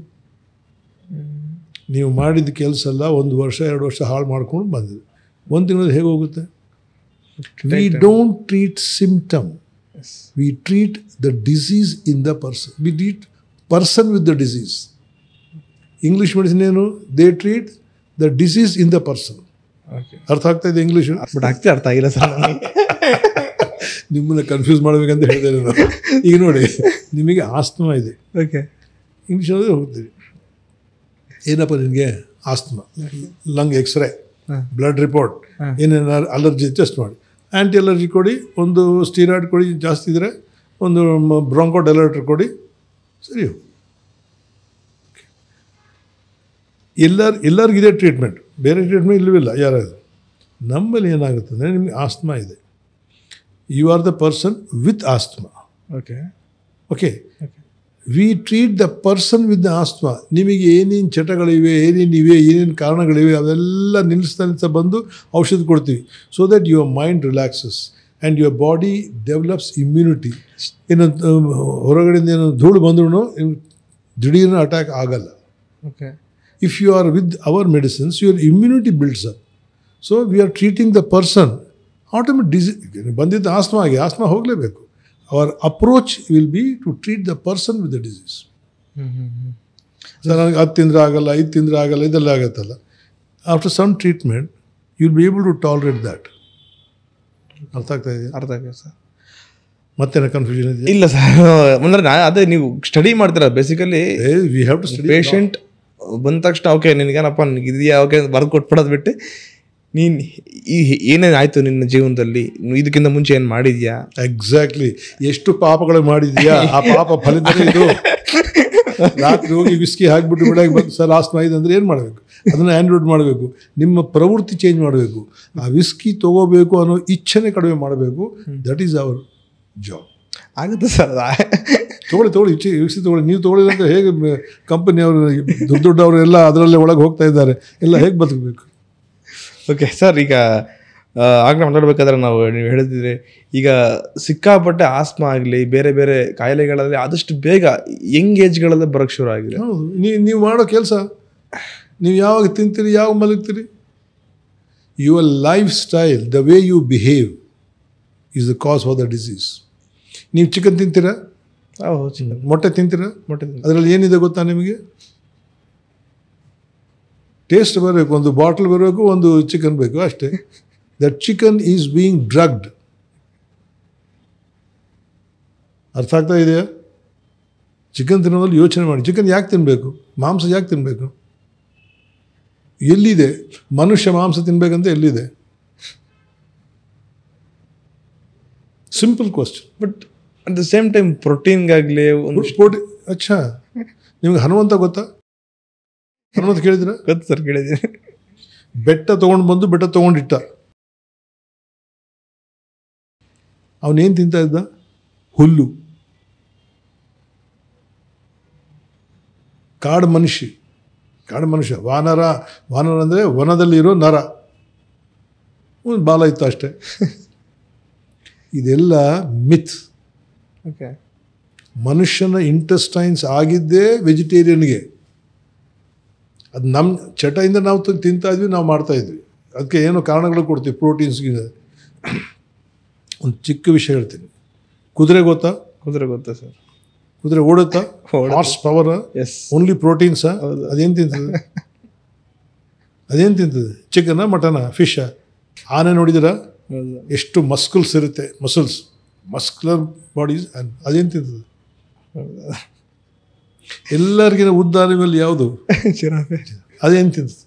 ನೀವು ಮಾಡಿದ ಕೆಲಸ ಎಲ್ಲ 1 ವರ್ಷ 2 ವರ್ಷ ಹಾಳು ಮಾಡ್ಕೊಂಡು ಬಂದಿದೆ. 1 ತಿಂಗಳಲ್ಲಿ ಹೇಗೆ ಹೋಗುತ್ತೆ? We don't treat symptom, we treat the disease in the person. We treat person with the disease. English medicine ಏನು? They treat the disease in the person. ಅರ್ಥ ಆಗ್ತಾ ಇದೆ ಇಂಗ್ಲೀಷು? ಬಟ್ ಅರ್ಥ ಆಗಿಲ್ಲ ಸರ್. ನಿಮ್ಮನ್ನು ಕನ್ಫ್ಯೂಸ್ ಮಾಡಬೇಕಂತ ಹೇಳಿದೆ ನಾನು. ಈಗ ನೋಡಿ, ನಿಮಗೆ ಆಸ್ತಮಾ ಇದೆ, ಓಕೆ, ಇಂಗ್ಲೀಷಲ್ಲಿ ಹೋಗ್ತೀವಿ, ಏನಪ್ಪ ನಿನಗೆ asthma, lung x-ray, blood report, ಏನೇನಾದ್ರು ಅಲರ್ಜಿ ಟೆಸ್ಟ್ ಮಾಡಿ, ಆ್ಯಂಟಿ ಅಲರ್ಜಿ ಕೊಡಿ, ಒಂದು ಸ್ಟೀರಾಯ್ಡ್ ಕೊಡಿ, ಜಾಸ್ತಿ ಇದ್ದರೆ ಒಂದು ಬ್ರಾಂಕೋಡೈಲೇಟರ್ ಕೊಡಿ, ಸರಿ. ಎಲ್ಲರಿಗಿದೆ ಟ್ರೀಟ್ಮೆಂಟ್, ಬೇರೆ ಟ್ರೀಟ್ಮೆಂಟ್ ಇಲ್ಲವಿಲ್ಲ ಯಾರಾದ್ರು. ನಮ್ಮಲ್ಲಿ ಏನಾಗುತ್ತೆ ಅಂದರೆ, ನಿಮಗೆ ಆಸ್ತಮಾ ಇದೆ, you are the person with asthma. Okay we treat the person with the asthma. ನಿಮಗೆ ಏನೇನು ಚಟಗಳಿವೆ, ಏನೇನು ಕಾರಣಗಳಿವೆ, ಅವೆಲ್ಲ ನಿಲ್ಲಿಸ್ತಾ ಬಂದು ಔಷಧ ಕೊಡ್ತೀವಿ. So that your mind relaxes and your body develops immunity. ಏನು ಹೊರಗಡೆಯಿಂದ ಏನೋ ಧೂಳು ಬಂದ್ರೂ ದಿಢೀರ್ನ ಅಟ್ಯಾಕ್ ಆಗಲ್ಲ. Okay, if you are with our medicines, your immunity builds up. So we are treating the person. Automatic disease ಬಂದಿದ್ದ ಆಸ್ತಮಾಗೆ, ಆಸ್ತಮಾ ಹೋಗಲೇಬೇಕು. Our approach will be to treat the person with the disease. ನನಗೆ ಅದು ತಿಂದರೆ ಆಗಲ್ಲ, ಇದು ತಿಂದರೆ ಆಗಲ್ಲ, ಇದೆಲ್ಲ ಆಗುತ್ತಲ್ಲ. After some treatment, you will be able to tolerate that. ಅರ್ಥ ಆಗ್ತಾ ಇದೆಯಾ? ಅರ್ಥ ಆಗಿದೆ ಸರ್. ಮತ್ತೇನ ಕನ್ಫ್ಯೂಷನ್ ಇದೆಯಾ? ಇಲ್ಲ ಸರ್, ಅಂದ್ರೆ ಅದೇ ನೀವು ಸ್ಟಡಿ ಮಾಡ್ತೀರಾ basically. We have to study. Patient ಬಂದ ತಕ್ಷಣ ಓಕೆ ನಿನಗೇನಪ್ಪ ಇದೆಯಾ ಓಕೆ ಬರೆದು ಕೊಟ್ಬಿಡೋದು ಬಿಟ್ಟು ನೀನು ಏನೇನು ಆಯಿತು ನಿನ್ನ ಜೀವನದಲ್ಲಿ, ಇದಕ್ಕಿಂತ ಮುಂಚೆ ಏನು ಮಾಡಿದ್ಯಾ, ಎಕ್ಸಾಕ್ಟ್ಲಿ ಎಷ್ಟು ಪಾಪಗಳು ಮಾಡಿದ್ಯಾ, ಆ ಪಾಪ ಫಲಿತನೇ ಇದು. ರಾತ್ರಿ ಹೋಗಿ ವಿಸ್ಕಿ ಹಾಕ್ಬಿಟ್ಟು ಬಿಡಾಗಿ ಬಂದು ಸರ್ ಆಸ್ಮಾ ಇದೆ ಅಂದರೆ ಏನು ಮಾಡಬೇಕು? ಅದನ್ನು ಆ್ಯಂಡ್ರಾಯ್ಡ್ ಮಾಡಬೇಕು, ನಿಮ್ಮ ಪ್ರವೃತ್ತಿ ಚೇಂಜ್ ಮಾಡಬೇಕು, ಆ ವಿಸ್ಕಿ ತೊಗೋಬೇಕು ಅನ್ನೋ ಇಚ್ಛೆನೇ ಕಡಿಮೆ ಮಾಡಬೇಕು. That is our job. ಆಗುತ್ತೆ ಸರ್. ತೊಗೊಳ್ಳಿ ವಿಸ್ಕಿ ತೊಗೊಳ್ಳಿ. ನೀವು ತೊಗೊಳ್ಳಿಲ್ಲ ಅಂತ ಹೇಗೆ ಕಂಪನಿಯವರು ದೊಡ್ಡವರು ಎಲ್ಲ ಅದರಲ್ಲೇ ಒಳಗೆ ಹೋಗ್ತಾ ಇದ್ದಾರೆ, ಎಲ್ಲ ಹೇಗೆ ಬದುಕಬೇಕು? ಓಕೆ ಸರ್, ಈಗ ಆಗಲೇ ಮಾತಾಡ್ಬೇಕಾದ್ರೆ ನೀವು ಹೇಳಿದ್ರೆ ಈಗ ಸಿಕ್ಕಾಪಟ್ಟೆ ಆಸ್ಮಾ ಆಗಲಿ ಬೇರೆ ಬೇರೆ ಕಾಯಿಲೆಗಳಲ್ಲಿ ಆದಷ್ಟು ಬೇಗ ಯಂಗ್ ಏಜ್ಗಳಲ್ಲೇ ಬರೋಕ್ಕೆ ಶುರು ಆಗಿದೆ. ಹೌದು, ನೀವು ಮಾಡೋ ಕೆಲಸ, ನೀವು ಯಾವಾಗ ತಿಂತೀರಿ, ಯಾವಾಗ ಮಲಗ್ತೀರಿ, your lifestyle, the way you behave is the cause for the disease. ನೀವು ಚಿಕನ್ ತಿಂತೀರಾ, ಮೊಟ್ಟೆ ತಿಂತೀರಾ, ಅದರಲ್ಲಿ ಏನಿದೆ ಗೊತ್ತಾ ನಿಮಗೆ? ಟೇಸ್ಟ್ ಬರಬೇಕು, ಒಂದು ಬಾಟಲ್ ಬರಬೇಕು, ಒಂದು ಚಿಕನ್ ಬೇಕು ಅಷ್ಟೇ. That chicken is being drugged. ಅರ್ಥ ಆಗ್ತಾ ಇದೆಯಾ? ಚಿಕನ್ ತಿನ್ನೋದ್ರಲ್ಲಿ ಯೋಚನೆ ಮಾಡಿ, ಚಿಕನ್ ಯಾಕೆ ತಿನ್ನಬೇಕು, ಮಾಂಸ ಯಾಕೆ ತಿನ್ನಬೇಕು, ಎಲ್ಲಿದೆ ಮನುಷ್ಯ ಮಾಂಸ ತಿನ್ಬೇಕಂತ ಎಲ್ಲಿದೆ? Simple question. But at the same time ಪ್ರೋಟೀನ್ಗಾಗಲಿ ಒಂದು ಪ್ರೋಟೀನ್. ಅಚ್ಚಾ, ನಿಮ್ಗೆ ಹನುಮಂತ ಗೊತ್ತಾ? ಹನುಮಂತ ಕೇಳಿದ್ರ? ಗೊತ್ತು ಸರ್, ಕೇಳಿದ್ದೀನಿ. ಬೆಟ್ಟ ತೊಗೊಂಡು ಬಂದು ಬೆಟ್ಟ ತೊಗೊಂಡಿಟ್ಟ. ಅವನೇನು ತಿಂತಾ ಇದ್ದ? ಹುಲ್ಲು. ಕಾಡು ಮನುಷ್ಯ ವಾನರ ಅಂದರೆ ವನದಲ್ಲಿರೋ ನರ, ಒಂದು ಬಾಲ ಇತ್ತು ಅಷ್ಟೇ. ಇದೆಲ್ಲ ಮಿತ್. ಓಕೆ, ಮನುಷ್ಯನ ಇಂಟೆಸ್ಟೈನ್ಸ್ ಆಗಿದ್ದೇ ವೆಜಿಟೇರಿಯನ್ಗೆ. ಅದು ನಮ್ಮ ಚಟದಿಂದ ನಾವು ತಿಂತಾ ಇದ್ವಿ, ನಾವು ಮಾಡ್ತಾ ಇದ್ವಿ. ಅದಕ್ಕೆ ಏನೋ ಕಾರಣಗಳು ಕೊಡ್ತೀವಿ ಪ್ರೋಟೀನ್ಸ್ಗೆ. ಒಂದು ಚಿಕ್ಕ ವಿಷಯ ಹೇಳ್ತೀನಿ. ಕುದುರೆ ಗೊತ್ತಾ? ಕುದುರೆ ಗೊತ್ತಾ ಸರ್? ಕುದುರೆ ಓಡುತ್ತಾ? Horse power. ಎಸ್. ಓನ್ಲಿ ಪ್ರೋಟೀನ್ಸಾ? ಅದೇನು ತಿಂತದೆ? ಚಿಕನ, ಮಟನ, ಫಿಶ? ಆನೆ ನೋಡಿದಿರಾ? ಎಷ್ಟು ಮಸ್ಕಲ್ಸ್ ಇರುತ್ತೆ, ಮಸ್ಕ್ಯುಲರ್ ಬಾಡೀಸ್. ಅದೇನು ತಿಂತದೆ? ಎಲ್ಲರಿಗಿನ ಉದ್ದ ಅನಿಮಲ್ ಯಾವುದು? ಜಿರಾಫೆ. ಅದೇನು ತಿಂತದೆ?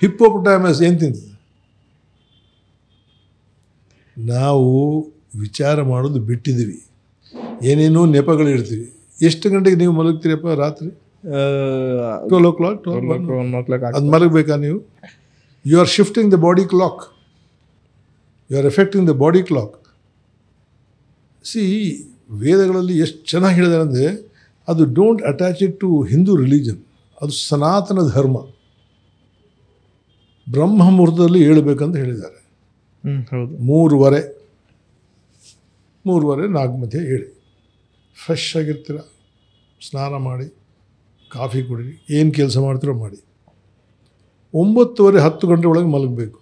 ಹಿಪ್ಪೋಪೊಟಾಮಸ್ ಏನು ತಿಂತದೆ? ನಾವು ವಿಚಾರ ಮಾಡೋದು ಬಿಟ್ಟಿದ್ದೀವಿ, ಏನೇನೋ ನೆಪಗಳಿರ್ತೀವಿ. ಎಷ್ಟು ಗಂಟೆಗೆ ನೀವು ಮಲಗ್ತೀರಪ್ಪ ರಾತ್ರಿ? 12 o'clock. ಅದು ಮಲಗಬೇಕಾ ನೀವು? You are shifting the body clock, you are affecting the body clock. See, ವೇದಗಳಲ್ಲಿ ಎಷ್ಟು ಚೆನ್ನಾಗಿ ಹೇಳಿದ್ದಾರೆ ಅಂದರೆ, ಅದು don't attach it to Hindu religion, ಅದು ಸನಾತನ ಧರ್ಮ. ಬ್ರಹ್ಮ ಮುಹೂರ್ತದಲ್ಲಿ ಹೇಳಬೇಕಂತ ಹೇಳಿದ್ದಾರೆ. ಹೌದು. 3:15, 4 ಮಧ್ಯೆ ಹೇಳಿ. ಫ್ರೆಶ್ ಆಗಿರ್ತೀರ, ಸ್ನಾನ ಮಾಡಿ, ಕಾಫಿ ಕುಡೀರಿ, ಏನು ಕೆಲಸ ಮಾಡ್ತೀರೋ ಮಾಡಿ. 9:30, 10 ಗಂಟೆ ಒಳಗೆ ಮಲಗಬೇಕು.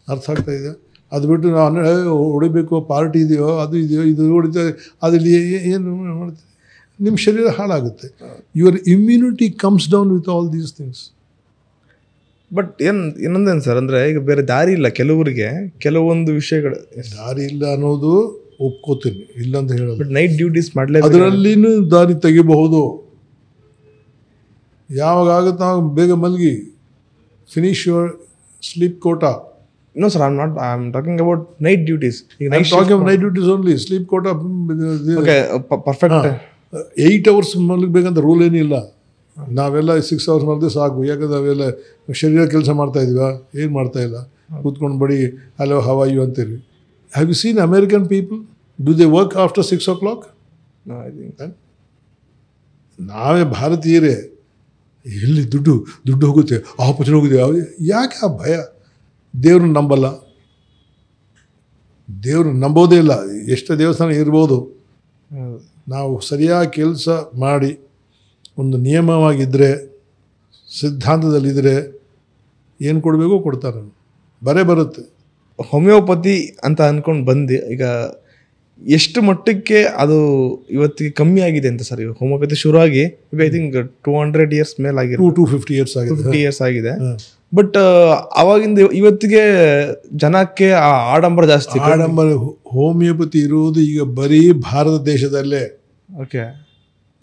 ಅರ್ಥ ಆಗ್ತಾ ಇದೆ? ಅದು ಬಿಟ್ಟು ನಾವು ಹೊಡಿಬೇಕು, ಪಾರ್ಟಿ ಇದೆಯೋ, ಅದು ಇದೆಯೋ, ಇದು ಹೊಡಿತಾ, ಅದಲ್ಲಿ ಏನು ಮಾಡ್ತೀವಿ? ನಿಮ್ಮ ಶರೀರ ಹಾಳಾಗುತ್ತೆ. Your immunity comes down with all these things. But ಇನ್ನೊಂದೇನು ಸರ್ ಅಂದರೆ, ಈಗ ಬೇರೆ ದಾರಿ ಇಲ್ಲ ಕೆಲವರಿಗೆ, ಕೆಲವೊಂದು ವಿಷಯಗಳು ದಾರಿ ಇಲ್ಲ ಅನ್ನೋದು ಒಪ್ಕೋತೀನಿ, ಇಲ್ಲ ಅಂತ ಹೇಳೋದು. ಬಟ್ ನೈಟ್ ಡ್ಯೂಟೀಸ್ ಮಾಡಲೇಬೇಕು, ಅದರಲ್ಲಿನೂ ದಾರಿ ತೆಗಿಬಹುದು. ಯಾವಾಗ ಆಗುತ್ತೆ ನಾವು ಬೇಗ ಮಲಗಿ. Finish your sleep quota. No sir, I'm talking about night duties. I'm talking of night duties only. Sleep quota. Okay, perfect. 8 hours ಮಲಗಬೇಕಂತ rule ಏನಿಲ್ಲ. ನಾವೆಲ್ಲ 6 hours ಮಲಗಿದೆ ಸಾಕು. ಯಾಕಂದ್ರೆ ನಾವೆಲ್ಲ ಶರೀರ ಕೆಲಸ ಮಾಡ್ತಾ ಇದೀವ, ಏನು ಮಾಡ್ತಾ ಇಲ್ಲ, ಕೂತ್ಕೊಂಡು ಬಡಿ ಹಲೋ ಹೌ ಆರ್ ಯು ಅಂತೀರಿ. Have you seen American people? Do they work after 6 o'clock? No, I think. ನಾವೇ ಭಾರತೀಯರೇ, ಎಲ್ಲಿ ದುಡ್ಡು ಹೋಗುತ್ತೆ, ಆಪರೇಷನ್ ಹೋಗುತ್ತೆ, ಯಾಕೆ ಆ ಭಯ? ದೇವ್ರನ್ನ ನಂಬಲ್ಲ, ದೇವ್ರನ್ನ ನಂಬೋದೇ ಇಲ್ಲ. ಎಷ್ಟು ದೇವಸ್ಥಾನ ಇರ್ಬೋದು, ನಾವು ಸರಿಯಾಗಿ ಕೆಲಸ ಮಾಡಿ ಒಂದು ನಿಯಮವಾಗಿದ್ದರೆ, ಸಿದ್ಧಾಂತದಲ್ಲಿದ್ದರೆ ಏನು ಕೊಡಬೇಕೋ ಕೊಡ್ತಾರೆ, ಬರುತ್ತೆ. ಹೋಮಿಯೋಪತಿ ಅಂತ ಅಂದ್ಕೊಂಡು ಬಂದು ಈಗ ಎಷ್ಟು ಮಟ್ಟಕ್ಕೆ ಅದು ಇವತ್ತಿಗೆ ಕಮ್ಮಿ ಆಗಿದೆ ಅಂತ ಸರ್? ಈಗ ಹೋಮಿಯೋಪತಿ ಶುರುವಾಗಿ ಐ ಥಿಂಕ್ 200 years ಮೇಲೆ ಆಗಿದೆ, 250 years ಆಗಿದೆ. 50 years ಆಗಿದೆ. ಬಟ್ ಅವಾಗಿಂದ ಇವತ್ತಿಗೆ ಜನಕ್ಕೆ ಆ ಆಡಂಬರ ಜಾಸ್ತಿ. ಆಡಂಬರ ಹೋಮಿಯೋಪತಿ ಇರುವುದು ಈಗ ಬರೀ ಭಾರತ ದೇಶದಲ್ಲೇ. ಓಕೆ,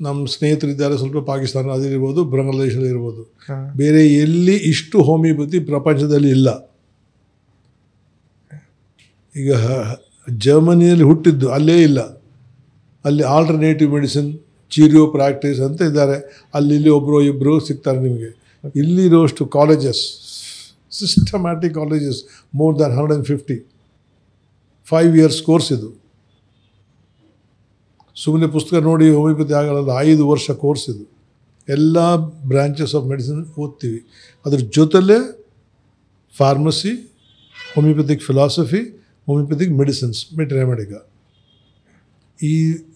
ನಮ್ಮ ಸ್ನೇಹಿತರಿದ್ದಾರೆ ಸ್ವಲ್ಪ ಪಾಕಿಸ್ತಾನ ಅದಿರ್ಬೋದು, ಬಾಂಗ್ಲಾದೇಶದಲ್ಲಿ ಇರ್ಬೋದು. ಬೇರೆ ಎಲ್ಲಿ ಇಷ್ಟು ಹೋಮಿಯೋಪತಿ ಪ್ರಪಂಚದಲ್ಲಿ ಇಲ್ಲ. ಈಗ ಜರ್ಮನಿಯಲ್ಲಿ ಹುಟ್ಟಿದ್ದು ಅಲ್ಲೇ ಇಲ್ಲ. ಅಲ್ಲಿ ಆಲ್ಟರ್ನೇಟಿವ್ ಮೆಡಿಸಿನ್, ಚೀರಿಯೋ ಪ್ರಾಕ್ಟೀಸ್ ಅಂತ ಇದ್ದಾರೆ. ಅಲ್ಲಿ ಒಬ್ಬರು ಇಬ್ಬರು ಸಿಗ್ತಾರೆ ನಿಮಗೆ. ಇಲ್ಲಿರೋಷ್ಟು colleges, systematic colleges, more than 150, 5 years course ಇದು. ಸುಮ್ಮನೆ ಪುಸ್ತಕ ನೋಡಿ ಹೋಮಿಯೋಪತಿ ಆಗಲ್ಲ, 5 ವರ್ಷ ಕೋರ್ಸ್ ಇದು. ಎಲ್ಲ ಬ್ರಾಂಚಸ್ ಆಫ್ ಮೆಡಿಸಿನ್ ಓದ್ತೀವಿ. ಅದ್ರ ಜೊತೆಲೇ pharmacy, homeopathic philosophy, homeopathic medicines, ಮೆಡಿಕ.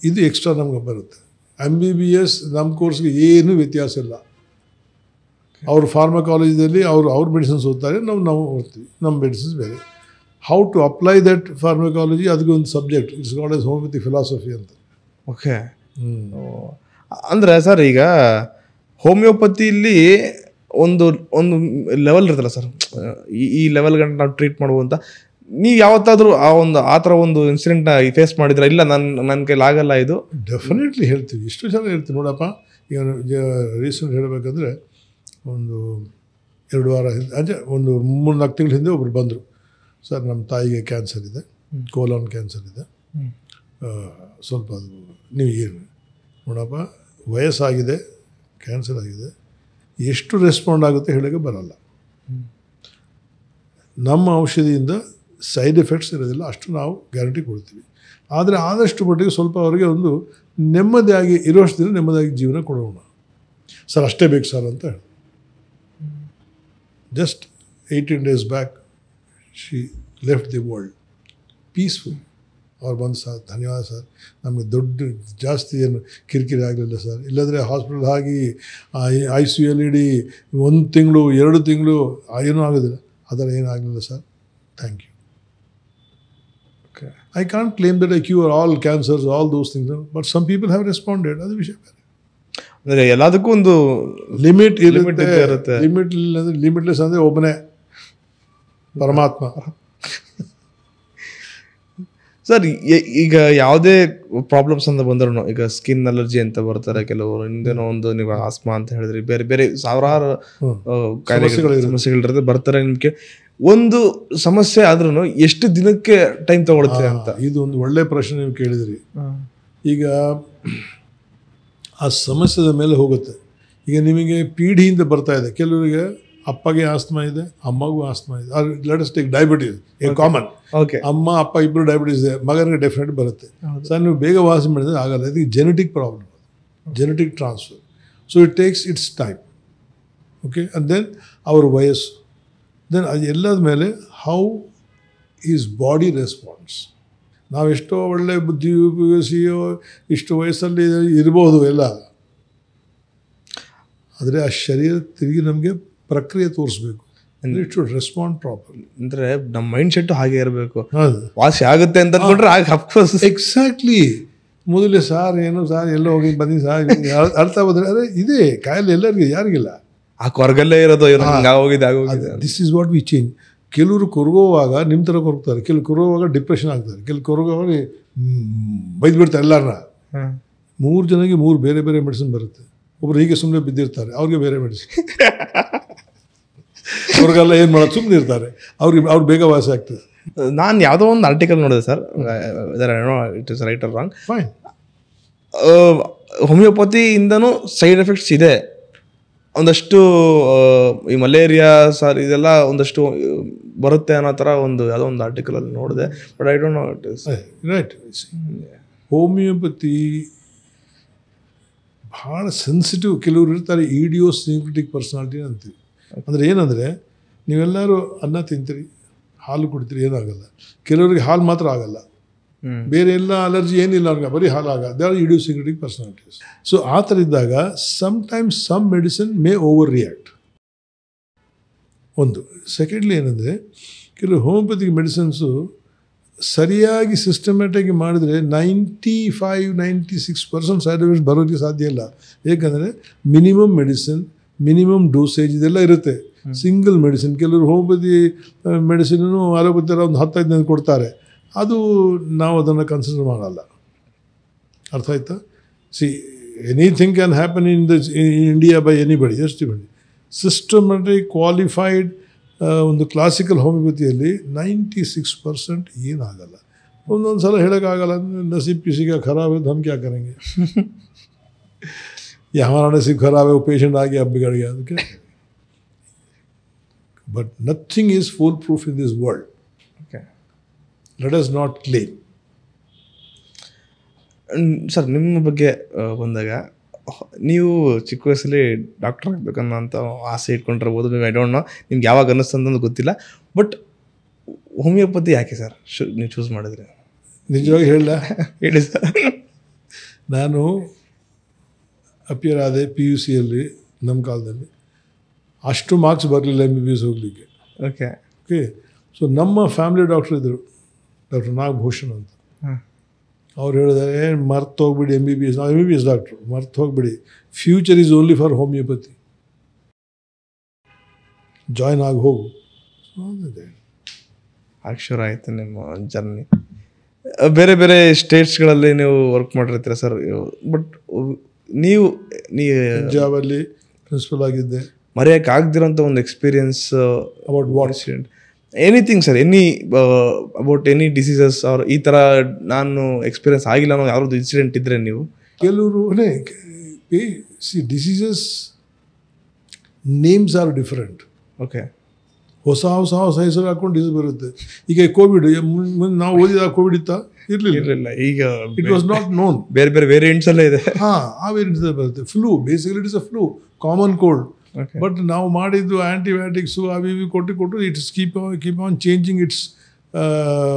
ಇದು ಎಕ್ಸ್ಟ್ರಾ ನಮ್ಗೆ ಬರುತ್ತೆ. MBBS ನಮ್ಮ ಕೋರ್ಸ್ಗೆ ಏನೂ ವ್ಯತ್ಯಾಸ ಇಲ್ಲ. ಅವರು ಫಾರ್ಮಕಾಲಜಿದಲ್ಲಿ ಅವ್ರ ಮೆಡಿಸಿನ್ಸ್ ಓದ್ತಾರೆ, ನಾವು ಓದ್ತೀವಿ, ನಮ್ಮ ಮೆಡಿಸಿನ್ಸ್ ಬೇರೆ. How to apply that pharmacology, ಅದಕ್ಕೆ ಒಂದು subject, it's called as homeopathy philosophy ಅಂತ. ಓಕೆ, ಅಂದರೆ ಸರ್ ಈಗ ಹೋಮಿಯೋಪತಿಲಿ ಒಂದು ಲೆವೆಲ್ ಇರ್ತಲ್ಲ ಸರ್, ಈ ಲೆವೆಲ್ ಗಂಟೆ ನಾವು ಟ್ರೀಟ್ ಮಾಡುವಂತ. ನೀವು ಯಾವತ್ತಾದರೂ ಆ ಥರ ಒಂದು ಇನ್ಸಿಡೆಂಟ್ನ ಫೇಸ್ ಮಾಡಿದ್ರೆ, ಇಲ್ಲ ನನ್ನ ಕೈಲಿ ಆಗಲ್ಲ ಇದು? ಡೆಫಿನೆಟ್ಲಿ ಹೇಳ್ತೀವಿ, ಇಷ್ಟು ಜನ ಹೇಳ್ತೀವಿ. ನೋಡಪ್ಪ, ಈಗ ರೀಸೆಂಟ್ ಹೇಳಬೇಕಂದ್ರೆ ಒಂದು 2 ವಾರ ಹಿಂದೆ, ಅಂದರೆ ಒಂದು 3-4 ತಿಂಗಳ ಹಿಂದೆ ಒಬ್ರು ಬಂದರು. ಸರ್, ನಮ್ಮ ತಾಯಿಗೆ ಕ್ಯಾನ್ಸರ್ ಇದೆ, ಕೋಲಾನ್ ಕ್ಯಾನ್ಸರ್ ಇದೆ, ಸ್ವಲ್ಪ ಅದು ನೀವು ಏನು ನೋಡಪ್ಪ, ವಯಸ್ಸಾಗಿದೆ, ಕ್ಯಾನ್ಸರ್ ಆಗಿದೆ, ಎಷ್ಟು ರೆಸ್ಪಾಂಡ್ ಆಗುತ್ತೆ ಹೇಳೋಕ್ಕೆ ಬರಲ್ಲ. ನಮ್ಮ ಔಷಧಿಯಿಂದ ಸೈಡ್ ಎಫೆಕ್ಟ್ಸ್ ಇರೋದಿಲ್ಲ, ಅಷ್ಟು ನಾವು ಗ್ಯಾರಂಟಿ ಕೊಡ್ತೀವಿ. ಆದರೆ ಆದಷ್ಟು ಮಟ್ಟಿಗೆ ಸ್ವಲ್ಪ ಅವರಿಗೆ ಒಂದು ನೆಮ್ಮದಿಯಾಗಿ ಇರೋಷ್ಟು ದಿನ ನೆಮ್ಮದಿಯಾಗಿ ಜೀವನ ಕೊಡೋಣ ಸರ್, ಅಷ್ಟೇ ಬೇಕು ಸರ್ ಅಂತ ಹೇಳಿ. Just 18 days back she left the world peaceful. ಅವ್ರು ಬಂದು, ಸರ್ ಧನ್ಯವಾದ ಸರ್, ನಮಗೆ ದೊಡ್ಡ ಜಾಸ್ತಿ ಏನು ಕಿರಿಕಿರಿ ಆಗಲಿಲ್ಲ ಸರ್. ಇಲ್ಲದ್ರೆ ಹಾಸ್ಪಿಟಲ್ ಆಗಿ ICU ಇಡೀ 1 ತಿಂಗಳು 2 ತಿಂಗಳು ಏನೂ ಆಗೋದಿಲ್ಲ. ಅದರ ಏನಾಗಲಿಲ್ಲ sir, thank you. Okay, I can't claim that I cure all cancers, all those things, but some people have responded. ಅದು ವಿಷಯ ಬೇರೆ. ಅಂದರೆ ಎಲ್ಲದಕ್ಕೂ ಒಂದು ಲಿಮಿಟ್ ಇರುತ್ತೆ. ಲಿಮಿಟ್ಲೆಸ್ ಅಂದರೆ ಒಬ್ಬನೇ ಪರಮಾತ್ಮ. ಸರ್, ಈಗ ಯಾವುದೇ ಪ್ರಾಬ್ಲಮ್ಸ್ ಅಂತ ಬಂದ್ರು, ಈಗ ಸ್ಕಿನ್ ಅಲರ್ಜಿ ಅಂತ ಬರ್ತಾರೆ ಕೆಲವರು, ಹಿಂದೇನೋ ಒಂದು ನೀವು ಆಸ್ಮಾ ಅಂತ ಹೇಳಿದ್ರಿ, ಬೇರೆ ಬೇರೆ ಸಾವಿರಾರು ಸಮಸ್ಯೆಗಳಿರುತ್ತೆ ಬರ್ತಾರೆ. ನಿಮಗೆ ಒಂದು ಸಮಸ್ಯೆ ಆದ್ರೂ ಎಷ್ಟು ದಿನಕ್ಕೆ ಟೈಮ್ ತಗೊಳುತ್ತೆ ಅಂತ? ಇದು ಒಂದು ಒಳ್ಳೆ ಪ್ರಶ್ನೆ ನೀವು ಕೇಳಿದ್ರಿ. ಈಗ ಆ ಸಮಸ್ಯೆದ ಮೇಲೆ ಹೋಗುತ್ತೆ. ಈಗ ನಿಮಗೆ ಪೀಳಿಗೆಯಿಂದ ಬರ್ತಾ ಇದೆ. ಕೆಲವರಿಗೆ ಅಪ್ಪಗೆ ಆಸ್ತಮಾ ಇದೆ, ಅಮ್ಮಗೂ ಆಸ್ತಮಾ ಇದೆ. Let us take diabetes, common. Okay, ಅಮ್ಮ ಅಪ್ಪ ಇಬ್ಬರು ಡಯಾಬಿಟೀಸ್ ಇದೆ, ಮಗನಿಗೆ ಡೆಫಿನೆಟ್ ಬರುತ್ತೆ. ಸರ್, ನೀವು ಬೇಗ ವಾಸಿ ಮಾಡಿದ್ರೆ ಆಗಲ್ಲ. ಇದಕ್ಕೆ genetic problem, genetic transfer. So it takes its time. Okay, and then ಅವ್ರ ವಯಸ್ಸು, ದೆನ್ ಅದು ಎಲ್ಲದ ಮೇಲೆ ಹೌ ಈಸ್ ಬಾಡಿ ರೆಸ್ಪಾನ್ಸ್. ನಾವು ಎಷ್ಟೋ ಒಳ್ಳೆ ಬುದ್ಧಿ ಉಪಯೋಗಿಸಿಯೋ ಇಷ್ಟು ವಯಸ್ಸಲ್ಲಿ ಇರ್ಬೋದು ಎಲ್ಲ, ಆದರೆ ಆ ಶರೀರ ತಿರುಗಿ ನಮಗೆ ಪ್ರಕ್ರಿಯೆ ತೋರಿಸ್ಬೇಕು. It should respond properly. ಅಂದರೆ ನಮ್ಮ ಮೈಂಡ್ ಸೆಟ್ ಹಾಗೆ ಇರಬೇಕು. ವಾಸಿ ಆಗುತ್ತೆ ಅಂತ ಅಂದ್ಕೊಂಡ್ರೆ ಅಫ್ಕೋರ್ಸ್ ಎಕ್ಸಾಕ್ಟ್ಲಿ. ಮೊದಲೇ ಸಾರ್ ಏನು ಸಾರ್ ಎಲ್ಲೋ ಹೋಗಿ ಬಂದಿ ಸಾರ್ ಅರ್ಥ ಬಂದರೆ ಅದೇ ಇದೇ ಕಾಯಿಲೆ ಎಲ್ಲರಿಗೂ, ಯಾರಿಗಿಲ್ಲ. ಆ ಕೊರಗಲ್ಲೇ ಇರೋದು, ಆಗೋಗಿದೆ. This is what we change. ಕೆಲವರು ಕೊರಗೋವಾಗ ನಿಮ್ಮ ಥರ ಕೊರಗ್ತಾರೆ, ಕೆಲವು ಕೊರಗೋವಾಗ ಡಿಪ್ರೆಷನ್ ಆಗ್ತಾರೆ, ಕೆಲವು ಕೊರಗೋವಾಗ ಬೈದು ಬಿಡ್ತಾರೆ ಎಲ್ಲರನ್ನ. 3 ಜನಕ್ಕೆ 3 ಬೇರೆ ಬೇರೆ ಮೆಡಿಸಿನ್ ಬರುತ್ತೆ. ಒಬ್ರು ಹೀಗೆ ಸುಮ್ಮನೆ ಬಿದ್ದಿರ್ತಾರೆ, ಅವ್ರಿಗೆ ಬೇರೆ ಮೆಡಿಸಿನ್. ಅವ್ರಿಗೆಲ್ಲ ಏನು ಮಾಡೋದು, ಸುಮ್ಮನೆ ಇರ್ತಾರೆ, ಅವ್ರು ಬೇಗ ವಾಸಿ ಆಗ್ತದೆ. ನಾನು ಯಾವುದೋ ಒಂದು ಆರ್ಟಿಕಲ್ ನೋಡಿದೆ sir, it is right or wrong, fine. ಹೋಮಿಯೋಪತಿಯಿಂದನೂ ಸೈಡ್ ಎಫೆಕ್ಟ್ಸ್ ಇದೆ ಒಂದಷ್ಟು. ಈ ಮಲೇರಿಯಾ ಸರ್ ಇದೆಲ್ಲ ಒಂದಷ್ಟು ಬರುತ್ತೆ ಅನ್ನೋ ಥರ ಯಾವುದೋ ಒಂದು ಆರ್ಟಿಕಲಲ್ಲಿ ನೋಡಿದೆ. But I don't know it is right. Homeopathy ಭಾಳ ಸೆನ್ಸಿಟಿವ್. ಕೆಲವರು ಇರ್ತಾರೆ ಇಡಿಯೋಸಿಂಕ್ರೆಟಿಕ್ ಪರ್ಸನಾಲಿಟಿ ಅಂತೀವಿ. ಅಂದರೆ ಏನಂದರೆ, ನೀವೆಲ್ಲರೂ ಅನ್ನ ತಿಂತೀರಿ, ಹಾಲು ಕುಡಿತೀರಿ, ಏನಾಗಲ್ಲ. ಕೆಲವರಿಗೆ ಹಾಲು ಮಾತ್ರ ಆಗಲ್ಲ, ಬೇರೆ ಎಲ್ಲ ಅಲರ್ಜಿ ಏನಿಲ್ಲ ಅವ್ರಿಗೆ, ಬರೀ ಹಾಲು ಆಗಲ್ಲ. They are idiosyncratic personalities. So ಆ ಥರ ಇದ್ದಾಗ sometimes some medicine may over react. ಒಂದು. ಸೆಕೆಂಡ್ಲಿ ಏನಂದರೆ, ಕೆಲವು ಹೋಮಿಯೋಪತಿಕ್ ಮೆಡಿಸಿನ್ಸು ಸರಿಯಾಗಿ ಸಿಸ್ಟಮ್ಯಾಟಿಕ್ ಮಾಡಿದರೆ 95-96% ಸೈಡ್ ಎಫೆಕ್ಟ್ಸ್ ಬರೋದಕ್ಕೆ ಸಾಧ್ಯ ಇಲ್ಲ. ಏಕೆಂದರೆ ಮಿನಿಮಮ್ ಮೆಡಿಸಿನ್, ಮಿನಿಮಮ್ ಡೋಸೇಜ್ ಇದೆಲ್ಲ ಇರುತ್ತೆ. Single medicine. ಕೆಲವರು ಹೋಮಿಯೋಪತಿ ಮೆಡಿಸಿನೂ ಅಲೋಪತಿ ಒಂದು 10-15 ದಿನ ಕೊಡ್ತಾರೆ, ಅದು ನಾವು ಅದನ್ನು ಕನ್ಸಿಡರ್ ಮಾಡಲ್ಲ. ಅರ್ಥ ಆಯ್ತಾ? C, anything can happen in India by anybody, just depend. Systematic qualified ಒಂದು ಕ್ಲಾಸಿಕಲ್ ಹೋಮಿಯೋಪತಿಯಲ್ಲಿ 96% ಏನಾಗಲ್ಲ. ಒಂದೊಂದು ಸಲ ಹೇಳೋಕ್ಕಾಗಲ್ಲ, ನಸೀಬ್ ಕಿಸಿ का खराब है तो हम क्या करेंगे. ये हमारा नसीब खराब है, वो पेशेंट आ गया अब बिगड़ गया तो क्या करेंगे. But nothing is foolproof in this world. Okay. Let us not claim. Sir, ನಿಮ್ಮ ಬಗ್ಗೆ ಬಂದಾಗ ನೀವು ಚಿಕ್ಕ ವಯಸ್ಸಲ್ಲಿ ಡಾಕ್ಟರ್ ಆಗಬೇಕನ್ನೋಂಥ ಆಸೆ ಇಟ್ಕೊಂಡಿರ್ಬೋದು. ನೀವು ಐ ಡೋಂಟ್ ನೋ ನಿಮ್ಗೆ ಯಾವಾಗ ಅನ್ನಿಸ್ತು ಅಂತಂದು ಗೊತ್ತಿಲ್ಲ. ಬಟ್ ಹೋಮಿಯೋಪತಿ ಯಾಕೆ ಸರ್ ನೀವು ಚೂಸ್ ಮಾಡಿದ್ರಿ? ನಿಜವಾಗಿ ಹೇಳ ಹೇಳಿ ಸರ್. ನಾನು ಅಪಿಯರ್ ಆದೆ PUCಯಲ್ಲಿ. ನಮ್ಮ ಕಾಲದಲ್ಲಿ ಅಷ್ಟು ಮಾರ್ಕ್ಸ್ ಬರಲಿಲ್ಲ MBBS ಹೋಗಲಿಕ್ಕೆ. ಓಕೆ. ಸೊ ನಮ್ಮ ಫ್ಯಾಮಿಲಿ ಡಾಕ್ಟ್ರ್ ಇದ್ದರು, ಡಾಕ್ಟರ್ ನಾಗಭೂಷಣ್ ಅಂತ. ಅವ್ರು ಹೇಳಿದ್ದಾರೆ, ಮರ್ತು ಹೋಗ್ಬಿಡಿ MBBS. ನಾವು MBBS ಡಾಕ್ಟ್ರು, ಮರ್ತು ಹೋಗ್ಬಿಡಿ, future is only for homeopathy, join ಆಗಿ ಹೋಗು. ಅಕ್ಷರ ಆಯಿತು ನಿಮ್ಮ ಜರ್ನಿ. ಬೇರೆ ಬೇರೆ ಸ್ಟೇಟ್ಸ್ಗಳಲ್ಲಿ ನೀವು ವರ್ಕ್ ಮಾಡಿರ್ತೀರ ಸರ್. ಬಟ್ ನೀವು ಪಂಜಾಬಲ್ಲಿ ಪ್ರಿನ್ಸಿಪಲ್ ಆಗಿದ್ದೆ. ಮರೆಯೋಕೆ ಆಗದಿರೋಂಥ ಒಂದು experience about what incident, anything sir, about any diseases ಅವ್ರ ಈ ಥರ ನಾನು ಎಕ್ಸ್ಪೀರಿಯನ್ಸ್ ಆಗಿಲ್ಲ ಅನ್ನೋ ಯಾವ್ದು ಇನ್ಸಿಡೆಂಟ್ ಇದ್ದರೆ ನೀವು? ಕೆಲವರು diseases names are different. Okay. ಹೊಸ ಹೆಸರು ಹಾಕೊಂಡು ಡಿಸೀಸ್ ಬರುತ್ತೆ. ಈಗ ಕೋವಿಡ್ ನಾವು ಓದಿದ ಕೋವಿಡ್ ಇತ್ತಾ? ಇರಲಿಲ್ಲ. ಈಗ ಇಟ್ ವಾಸ್ ನಾಟ್ ನೋನ್. ಬೇರೆ ಬೇರೆ ವೇರಿಯಂಟ್ಸ್ ಅಲ್ಲೇ ಇದೆ. ಆ ವೇರಿಯಂಟ್ಸ್ ಬರುತ್ತೆ. Flu, basically it is a flu, common cold. But ನಾವು ಮಾಡಿದ್ದು ಆ್ಯಂಟಿಬಯೋಟಿಕ್ಸು ಅವು ಇವು ಕೊಟ್ಟು it's keep on changing it's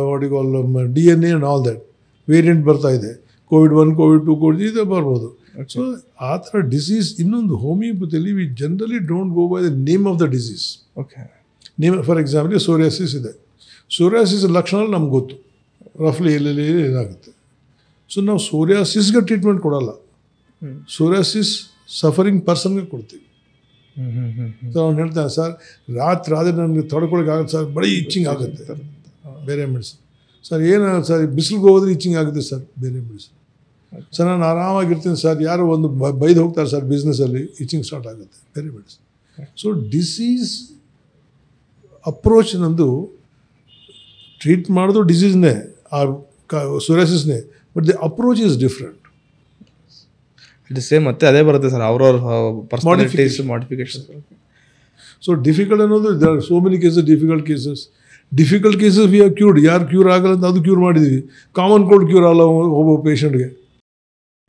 what you call DNA and all that. Variant ಬರ್ತಾ ಇದೆ. ಕೋವಿಡ್ 1, ಕೋವಿಡ್ 2, ಕೋವಿಡ್ ಇದು ಬರ್ಬೋದು. ಸೊ ಆ ಥರ ಡಿಸೀಸ್. ಇನ್ನೊಂದು ಹೋಮಿಯೋಪತಿಯಲ್ಲಿ V generally don't go by the name of the disease. Okay. Name for example psoriasis ಇದೆ. Psoriasis ಲಕ್ಷಣ ನಮ್ಗೆ ಗೊತ್ತು, ರಫ್ಲಿ ಎಲ್ಲೆಲ್ಲಿ ಏನಾಗುತ್ತೆ. ಸೊ ನಾವು ಸೋರಿಯಾಸಿಸ್ಗೆ ಟ್ರೀಟ್ಮೆಂಟ್ ಕೊಡಲ್ಲ, ಸೋರಿಯಾಸಿಸ್ ಸಫರಿಂಗ್ ಪರ್ಸನ್ಗೆ ಕೊಡ್ತೀವಿ. ಸೊ ಅವ್ನು ಹೇಳ್ತಾನೆ, ಸರ್ ರಾತ್ರಿ ಆದರೆ ನನಗೆ ತಡ್ಕೊಳಕ್ಕೆ ಆಗುತ್ತೆ ಸರ್, ಬರೀ ಇಚ್ಚಿಂಗ್ ಆಗುತ್ತೆ, ಬೇರೆ ಮೆಡಿಸಿನ್. ಸರ್ ಏನಾಗುತ್ತೆ ಸರ್, ಬಿಸಿಲಿಗೆ ಹೋಗೋದ್ರೆ ಇಚ್ಚಿಂಗ್ ಆಗುತ್ತೆ ಸರ್, ಬೇರೆ ಮೆಡಿಸಿನ್. ಸರ್ ನಾನು ಆರಾಮಾಗಿರ್ತೀನಿ ಸರ್, ಯಾರೋ ಒಂದು ಬೈದು ಹೋಗ್ತಾರೆ ಸರ್ ಬಿಸ್ನೆಸ್ಸಲ್ಲಿ, ಇಚ್ಚಿಂಗ್ ಸ್ಟಾರ್ಟ್ ಆಗುತ್ತೆ, ಬೇರೆ ಮೆಡಿಸಿನ್. ಸೊ ಡಿಸೀಸ್ ಅಪ್ರೋಚ್ ನಂದು ಟ್ರೀಟ್ ಮಾಡೋದು ಡಿಸೀಸ್ನೇ, ಆ ಸೋರಿಯಾಸಿಸ್ನೇ, but the approach is different. It same ಮತ್ತೆ ಅದೇ ಬರುತ್ತೆ ಸರ್, ಅವ್ರವ್ರ ಪರ್ಸನಾಲಿಟೀಸ್ ಮಾಡಿಫಿಕೇಶನ್. ಸೊ ಡಿಫಿಕಲ್ಟ್ ಅನ್ನೋದು, there are so many cases, difficult cases we have cured. ಯಾರು ಕ್ಯೂರ್ ಆಗಲ್ಲ ಅಂತ ಅದು ಕ್ಯೂರ್ ಮಾಡಿದ್ದೀವಿ. ಕಾಮನ್ ಕೋಲ್ಡ್ ಕ್ಯೂರ್ ಆಗಲ್ಲ ಒಬ್ಬ ಪೇಷಂಟ್ಗೆ.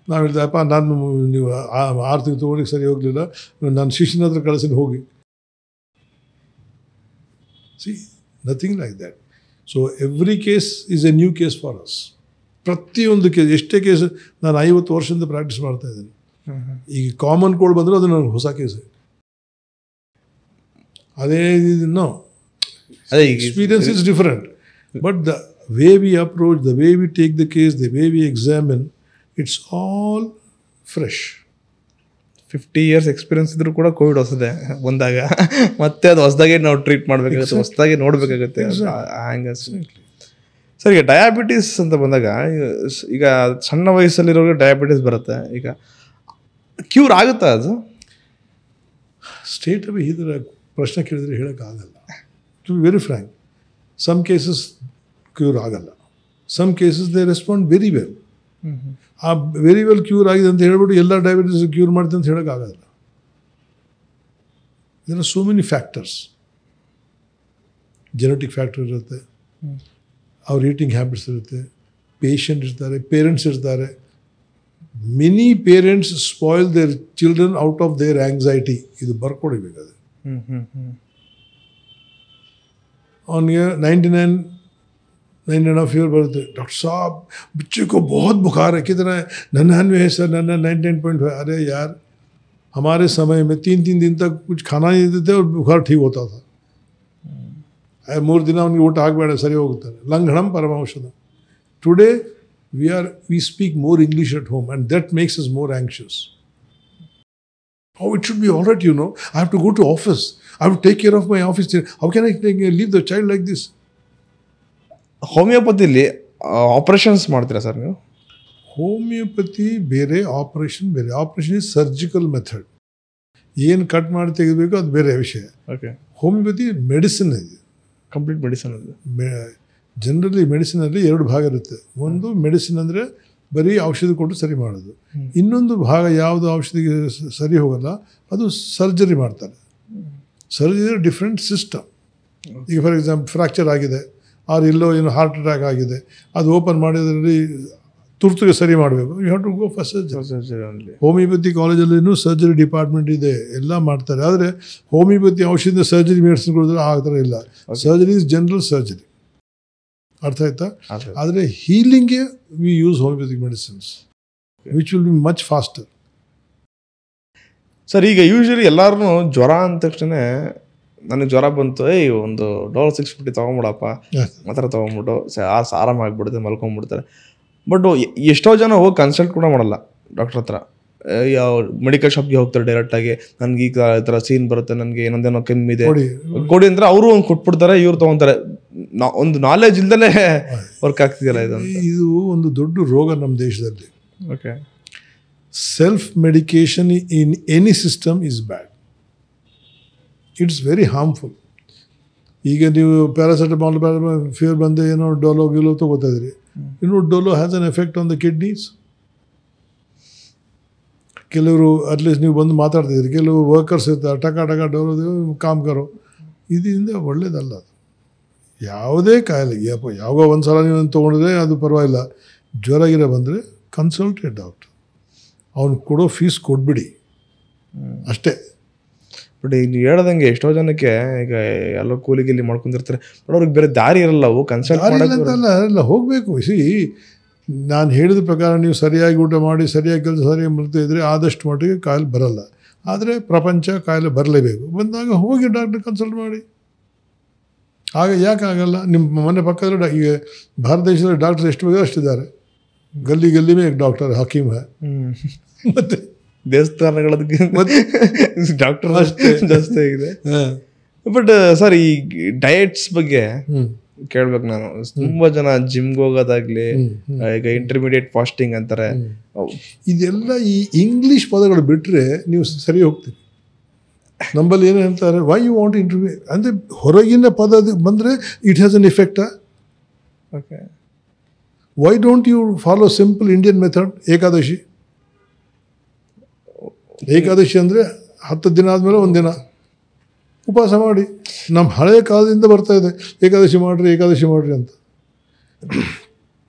ನಾವು ಹೇಳ್ತೇವಪ್ಪ, ನಾನು ನೀವು 6 ತಿಂಗಳು ತೊಗೊಳಿಕ್ಕೆ ಸರಿ ಹೋಗಲಿಲ್ಲ, ನಾನು ಶಿಷ್ಯನ ಹತ್ರ ಕಳಿಸಿ ಹೋಗಿ. C, nothing like that. So every case is A new case for us. ಪ್ರತಿಯೊಂದು ಕೇಸ್, ಎಷ್ಟೇ ಕೇಸ್, ನಾನು 50 ವರ್ಷದಿಂದ ಪ್ರಾಕ್ಟೀಸ್ ಮಾಡ್ತಾ ಇದ್ದೀನಿ. ಈಗ ಕಾಮನ್ ಕೋಲ್ಡ್ ಬಂದರೂ ಅದು ನನಗೆ ಹೊಸ ಕೇಸ್. ಅದೇ no experience is different, but the way we approach, the way we take the case, the way we examine, it's all fresh. 50 years experience ಇದ್ರೂ ಕೂಡ ಕೋವಿಡ್ ಹೊಸದೇ ಬಂದಾಗ ಮತ್ತೆ ಅದು ಹೊಸದಾಗೆ ನಾವು ಟ್ರೀಟ್ ಮಾಡಬೇಕಾಗುತ್ತೆ, ಹೊಸದಾಗಿ ನೋಡಬೇಕಾಗುತ್ತೆ. ಸರ್, ಈಗ ಡಯಾಬಿಟೀಸ್ ಅಂತ ಬಂದಾಗ, ಈಗ ಸಣ್ಣ ವಯಸ್ಸಲ್ಲಿರೋರಿಗೆ ಡಯಾಬಿಟೀಸ್ ಬರುತ್ತೆ, ಈಗ ಕ್ಯೂರ್ ಆಗುತ್ತಾ ಅದು? ಸ್ಟೇಟ್ ಈ ಥರ ಪ್ರಶ್ನೆ ಕೇಳಿದ್ರೆ ಹೇಳೋಕ್ಕಾಗಲ್ಲ. To be very frank, some cases cure ಆಗಲ್ಲ, some cases they respond very well. ಆ ವೆರಿ ವೆಲ್ ಕ್ಯೂರ್ ಆಗಿದೆ ಅಂತ ಹೇಳ್ಬಿಟ್ಟು ಎಲ್ಲ ಡಯಾಬಿಟೀಸ್ ಕ್ಯೂರ್ ಮಾಡ್ತೀನಿ ಅಂತ ಹೇಳೋಕ್ಕಾಗಲ್ಲ. There are so many factors. Genetic factor ಇರುತ್ತೆ, ಅವ್ರ ಈಟಿಂಗ್ ಹ್ಯಾಬಿಟ್ಸ್ ಇರುತ್ತೆ, ಪೇಷಂಟ್ ಇರ್ತಾರೆ, ಪೇರೆಂಟ್ಸ್ ಇರ್ತಾರೆ. Many parents spoil their children out of their anxiety. ಇದು ಬರ್ಕೊಡಿಬೇಕಾದ್ರೆ ಅವನಿಗೆ 99 फीवर बरते. डॉक्टर साहब बच्चे को बहुत बुखार है, कितना है? 99 है सर, 99.5. अरे यार, हमारे समय में 3 दिन तक कुछ खाना नहीं देते और बुखार ठीक होता था. 3 दिन ಅವನಿಗೆ ಊಟ ಆಗಬೇಡ, ಸರಿ ಹೋಗುತ್ತಾರೆ. ಲಂಘಣಂ ಪರಮೌಷಧ. Today we speak more English at home, and that makes us more anxious. How it should be all right, I have to go to office. I have to take care of my office. How can I leave the child like this? ಹೋಮಿಯೋಪತಿಲಿ operations ಮಾಡ್ತೀರಾ sir ನೀವು? Homeopathy ಬೇರೆ, operation ಬೇರೆ. Operation is surgical method. ಏನು cut ಮಾಡಿ ತೆಗಿಬೇಕು ಅದು ಬೇರೆ ವಿಷಯ. ಓಕೆ. ಹೋಮಿಯೋಪತಿ ಮೆಡಿಸಿನ್ ಇದೆ, ಕಂಪ್ಲೀಟ್ ಮೆಡಿಸಿನ್ ಅದು. ಜನರಲಿ ಮೆಡಿಸಿನಲ್ಲಿ 2 ಭಾಗ ಇರುತ್ತೆ. ಒಂದು ಮೆಡಿಸಿನ್ ಅಂದರೆ ಬರೀ ಔಷಧಿ ಕೊಟ್ಟು ಸರಿ ಮಾಡೋದು. ಇನ್ನೊಂದು ಭಾಗ ಯಾವುದು ಔಷಧಿಗೆ ಸರಿ ಹೋಗಲ್ಲ ಅದು ಸರ್ಜರಿ ಮಾಡ್ತಾರೆ. Surgery different system. ಈಗ ಫಾರ್ ಎಕ್ಸಾಂಪಲ್ ಫ್ರ್ಯಾಕ್ಚರ್ ಆಗಿದೆ, ಎಲ್ಲೋ ಹಾರ್ಟ್ ಅಟ್ಯಾಕ್ ಆಗಿದೆ, ಅದು ಓಪನ್ ಮಾಡಿದ್ರಲ್ಲಿ ತುರ್ತುಗೆ ಸರಿ ಮಾಡಬೇಕು. You have to go for surgery. Homeopathy ಕಾಲೇಜಲ್ಲಿನೂ ಸರ್ಜರಿ ಡಿಪಾರ್ಟ್ಮೆಂಟ್ ಇದೆ, ಎಲ್ಲ ಮಾಡ್ತಾರೆ. ಆದರೆ ಹೋಮಿಯೋಪತಿ ಔಷಧಿಯಿಂದ ಸರ್ಜರಿ ಮೆಡಿಸಿನ್ ಕೊಡಿದ್ರೆ ಆ ಥರ ಇಲ್ಲ. Surgery is general surgery. ಅರ್ಥ ಆಯ್ತಾ? ಆದರೆ ಹೀಲಿಂಗ್ಗೆ we use homeopathic medicines which will be much faster. Sir, ಈಗ ಯೂಶ್ವಲಿ ಎಲ್ಲರೂ ಜ್ವರ ಅಂದ ತಕ್ಷಣ ನನಗೆ ಜ್ವರ ಬಂತು, ಒಂದು ಡೋಲೋ 650 ತೊಗೊಂಬಿಡಪ್ಪ ಆ ಥರ ತೊಗೊಂಬಿಟ್ಟು ಆರಾಮಾಗಿಬಿಡುತ್ತೆ, ಮಲ್ಕೊಂಡ್ಬಿಡ್ತಾರೆ. ಬಟ್ ಎಷ್ಟೋ ಜನ ಹೋಗಿ ಕನ್ಸಲ್ಟ್ ಕೂಡ ಮಾಡಲ್ಲ ಡಾಕ್ಟರ್ ಹತ್ರ. ಯಾವ ಮೆಡಿಕಲ್ ಶಾಪ್ಗೆ ಹೋಗ್ತಾರೆ ಡೈರೆಕ್ಟಾಗಿ, ನನಗೆ ಈ ಥರ ಸೀನ್ ಬರುತ್ತೆ, ನನಗೆ ಏನೊಂದೇನೋ ಕೆಮ್ಮಿದೆ ಕೊಡಿ ಅಂದ್ರೆ ಅವರು ಒಂದು ಕೊಟ್ಬಿಡ್ತಾರೆ, ಇವ್ರು ತೊಗೊತಾರೆ. ಒಂದು ನಾಲೆಜ್ ಇಲ್ದಲೇ ವರ್ಕ್ ಆಗ್ತಿದೆಯಲ್ಲ ಇದು. ಇದು ಒಂದು ದೊಡ್ಡ ರೋಗ ನಮ್ಮ ದೇಶದಲ್ಲಿ. Okay. Self medication in any system is bad. It's very harmful. ಈಗ ನೀವು ಪ್ಯಾರಾಸೆಟಮಾಲ್ ಫೀವರ್ ಬಂದೆ ಏನೋ ಡೋಲೋ ಗಿಲೋ ತೊಗೋತಾ ಇದ್ರಿ. Dolo has an effect on the kidneys. ಕೆಲವರು ಅಟ್ಲೀಸ್ಟ್ ನೀವು ಬಂದು ಮಾತಾಡ್ತಿದ್ರಿ, ಕೆಲವು ವರ್ಕರ್ಸ್ ಇರ್ತಾರೆ, ಟಕ ಡೋಲೋ ಕಾಮ್ಕರೋ. ಇದರಿಂದ ಒಳ್ಳೇದಲ್ಲ ಅದು. ಯಾವುದೇ ಕಾಯಿಲೆ ಯಾವಾಗ ಒಂದು ಸಲ ನೀವು ತೊಗೊಂಡ್ರೆ ಅದು ಪರವಾಗಿಲ್ಲ. ಜ್ವರ ಗಿರ ಬಂದರೆ ಕನ್ಸಲ್ಟ್ ಎ ಡಾಕ್ಟರ್. ಅವ್ನು ಕೊಡೋ ಫೀಸ್ ಕೊಟ್ಬಿಡಿ ಅಷ್ಟೇ. ಬಟ್ ಈಗ ಹೇಳ್ದಂಗೆ ಎಷ್ಟೋ ಜನಕ್ಕೆ ಈಗ ಎಲ್ಲ ಕೂಲಿಗಿಲ್ಲಿ ಮಾಡ್ಕೊಂಡಿರ್ತಾರೆ, ಬಟ್ ಅವ್ರಿಗೆ ಬೇರೆ ದಾರಿ ಇರಲ್ಲ. ಅವು ಕನ್ಸಲ್ಟ್ ಅಂತಲ್ಲ ಹೋಗಬೇಕು. ನಾನು ಹೇಳಿದ ಪ್ರಕಾರ ನೀವು ಸರಿಯಾಗಿ ಊಟ ಮಾಡಿ, ಸರಿಯಾಗಿ ಕೆಲಸ ಸರಿಯಾಗಿ ಮಾಡ್ತಾ ಇದ್ದರೆ ಆದಷ್ಟು ಮಟ್ಟಿಗೆ ಕಾಯಿಲೆ ಬರಲ್ಲ. ಆದರೆ ಪ್ರಪಂಚ ಕಾಯಿಲೆ ಬರಲೇಬೇಕು. ಬಂದಾಗ ಹೋಗಿ ಡಾಕ್ಟರ್ ಕನ್ಸಲ್ಟ್ ಮಾಡಿ. ಆಗ ಯಾಕೆ ಆಗಲ್ಲ? ನಿಮ್ಮ ಮನೆ ಪಕ್ಕದಲ್ಲಿ ಈಗ ಭಾರತ ದೇಶದಲ್ಲಿ ಡಾಕ್ಟರ್ ಎಷ್ಟು ಬೇಕಾದ್ರೆ ಅಷ್ಟಿದ್ದಾರೆ. ಗಲ್ಲಿ ಗಲ್ಲಿ ಡಾಕ್ಟರ್ ಹಕೀಮ್ ಹೈ. ಮತ್ತೆ ದೇವಸ್ಥಾನಗಳದ್ದು ಡಾಕ್ಟರ್ ಅಷ್ಟೇ ಜಾಸ್ತಿ ಆಗಿದೆ. ಬಟ್ ಸರ್, ಈ ಡಯಟ್ಸ್ ಬಗ್ಗೆ ಕೇಳ್ಬೇಕು ನಾನು. ತುಂಬಾ ಜನ ಜಿಮ್ಗೆ ಹೋಗೋದಾಗ್ಲಿ, ಈಗ ಇಂಟರ್ಮೀಡಿಯೇಟ್ ಫಾಸ್ಟಿಂಗ್ ಅಂತಾರೆ. ಇದೆಲ್ಲ ಈ ಇಂಗ್ಲೀಷ್ ಪದಗಳು ಬಿಟ್ಟರೆ ನೀವು ಸರಿ ಹೋಗ್ತೀರಿ. ನಮ್ಮಲ್ಲಿ ಏನು ಹೇಳ್ತಾರೆ, ವೈ ಯು ವಾಂಟ್ ಇಂಟರ್ವ್ಯೂ ಅಂದರೆ ಹೊರಗಿನ ಪದ ಬಂದರೆ ಇಟ್ ಹ್ಯಾಸ್ ಅನ್ ಇಫೆಕ್ಟಾ? Okay. Why don't you follow simple Indian method? Ekadashi ಅಂದರೆ 10 ದಿನ ಆದಮೇಲೆ ಒಂದಿನ ಉಪವಾಸ ಮಾಡಿ. ನಮ್ಮ ಹಳೆಯ ಕಾಲದಿಂದ ಬರ್ತಾ ಇದೆ ಏಕಾದಶಿ ಮಾಡಿರಿ ಅಂತ.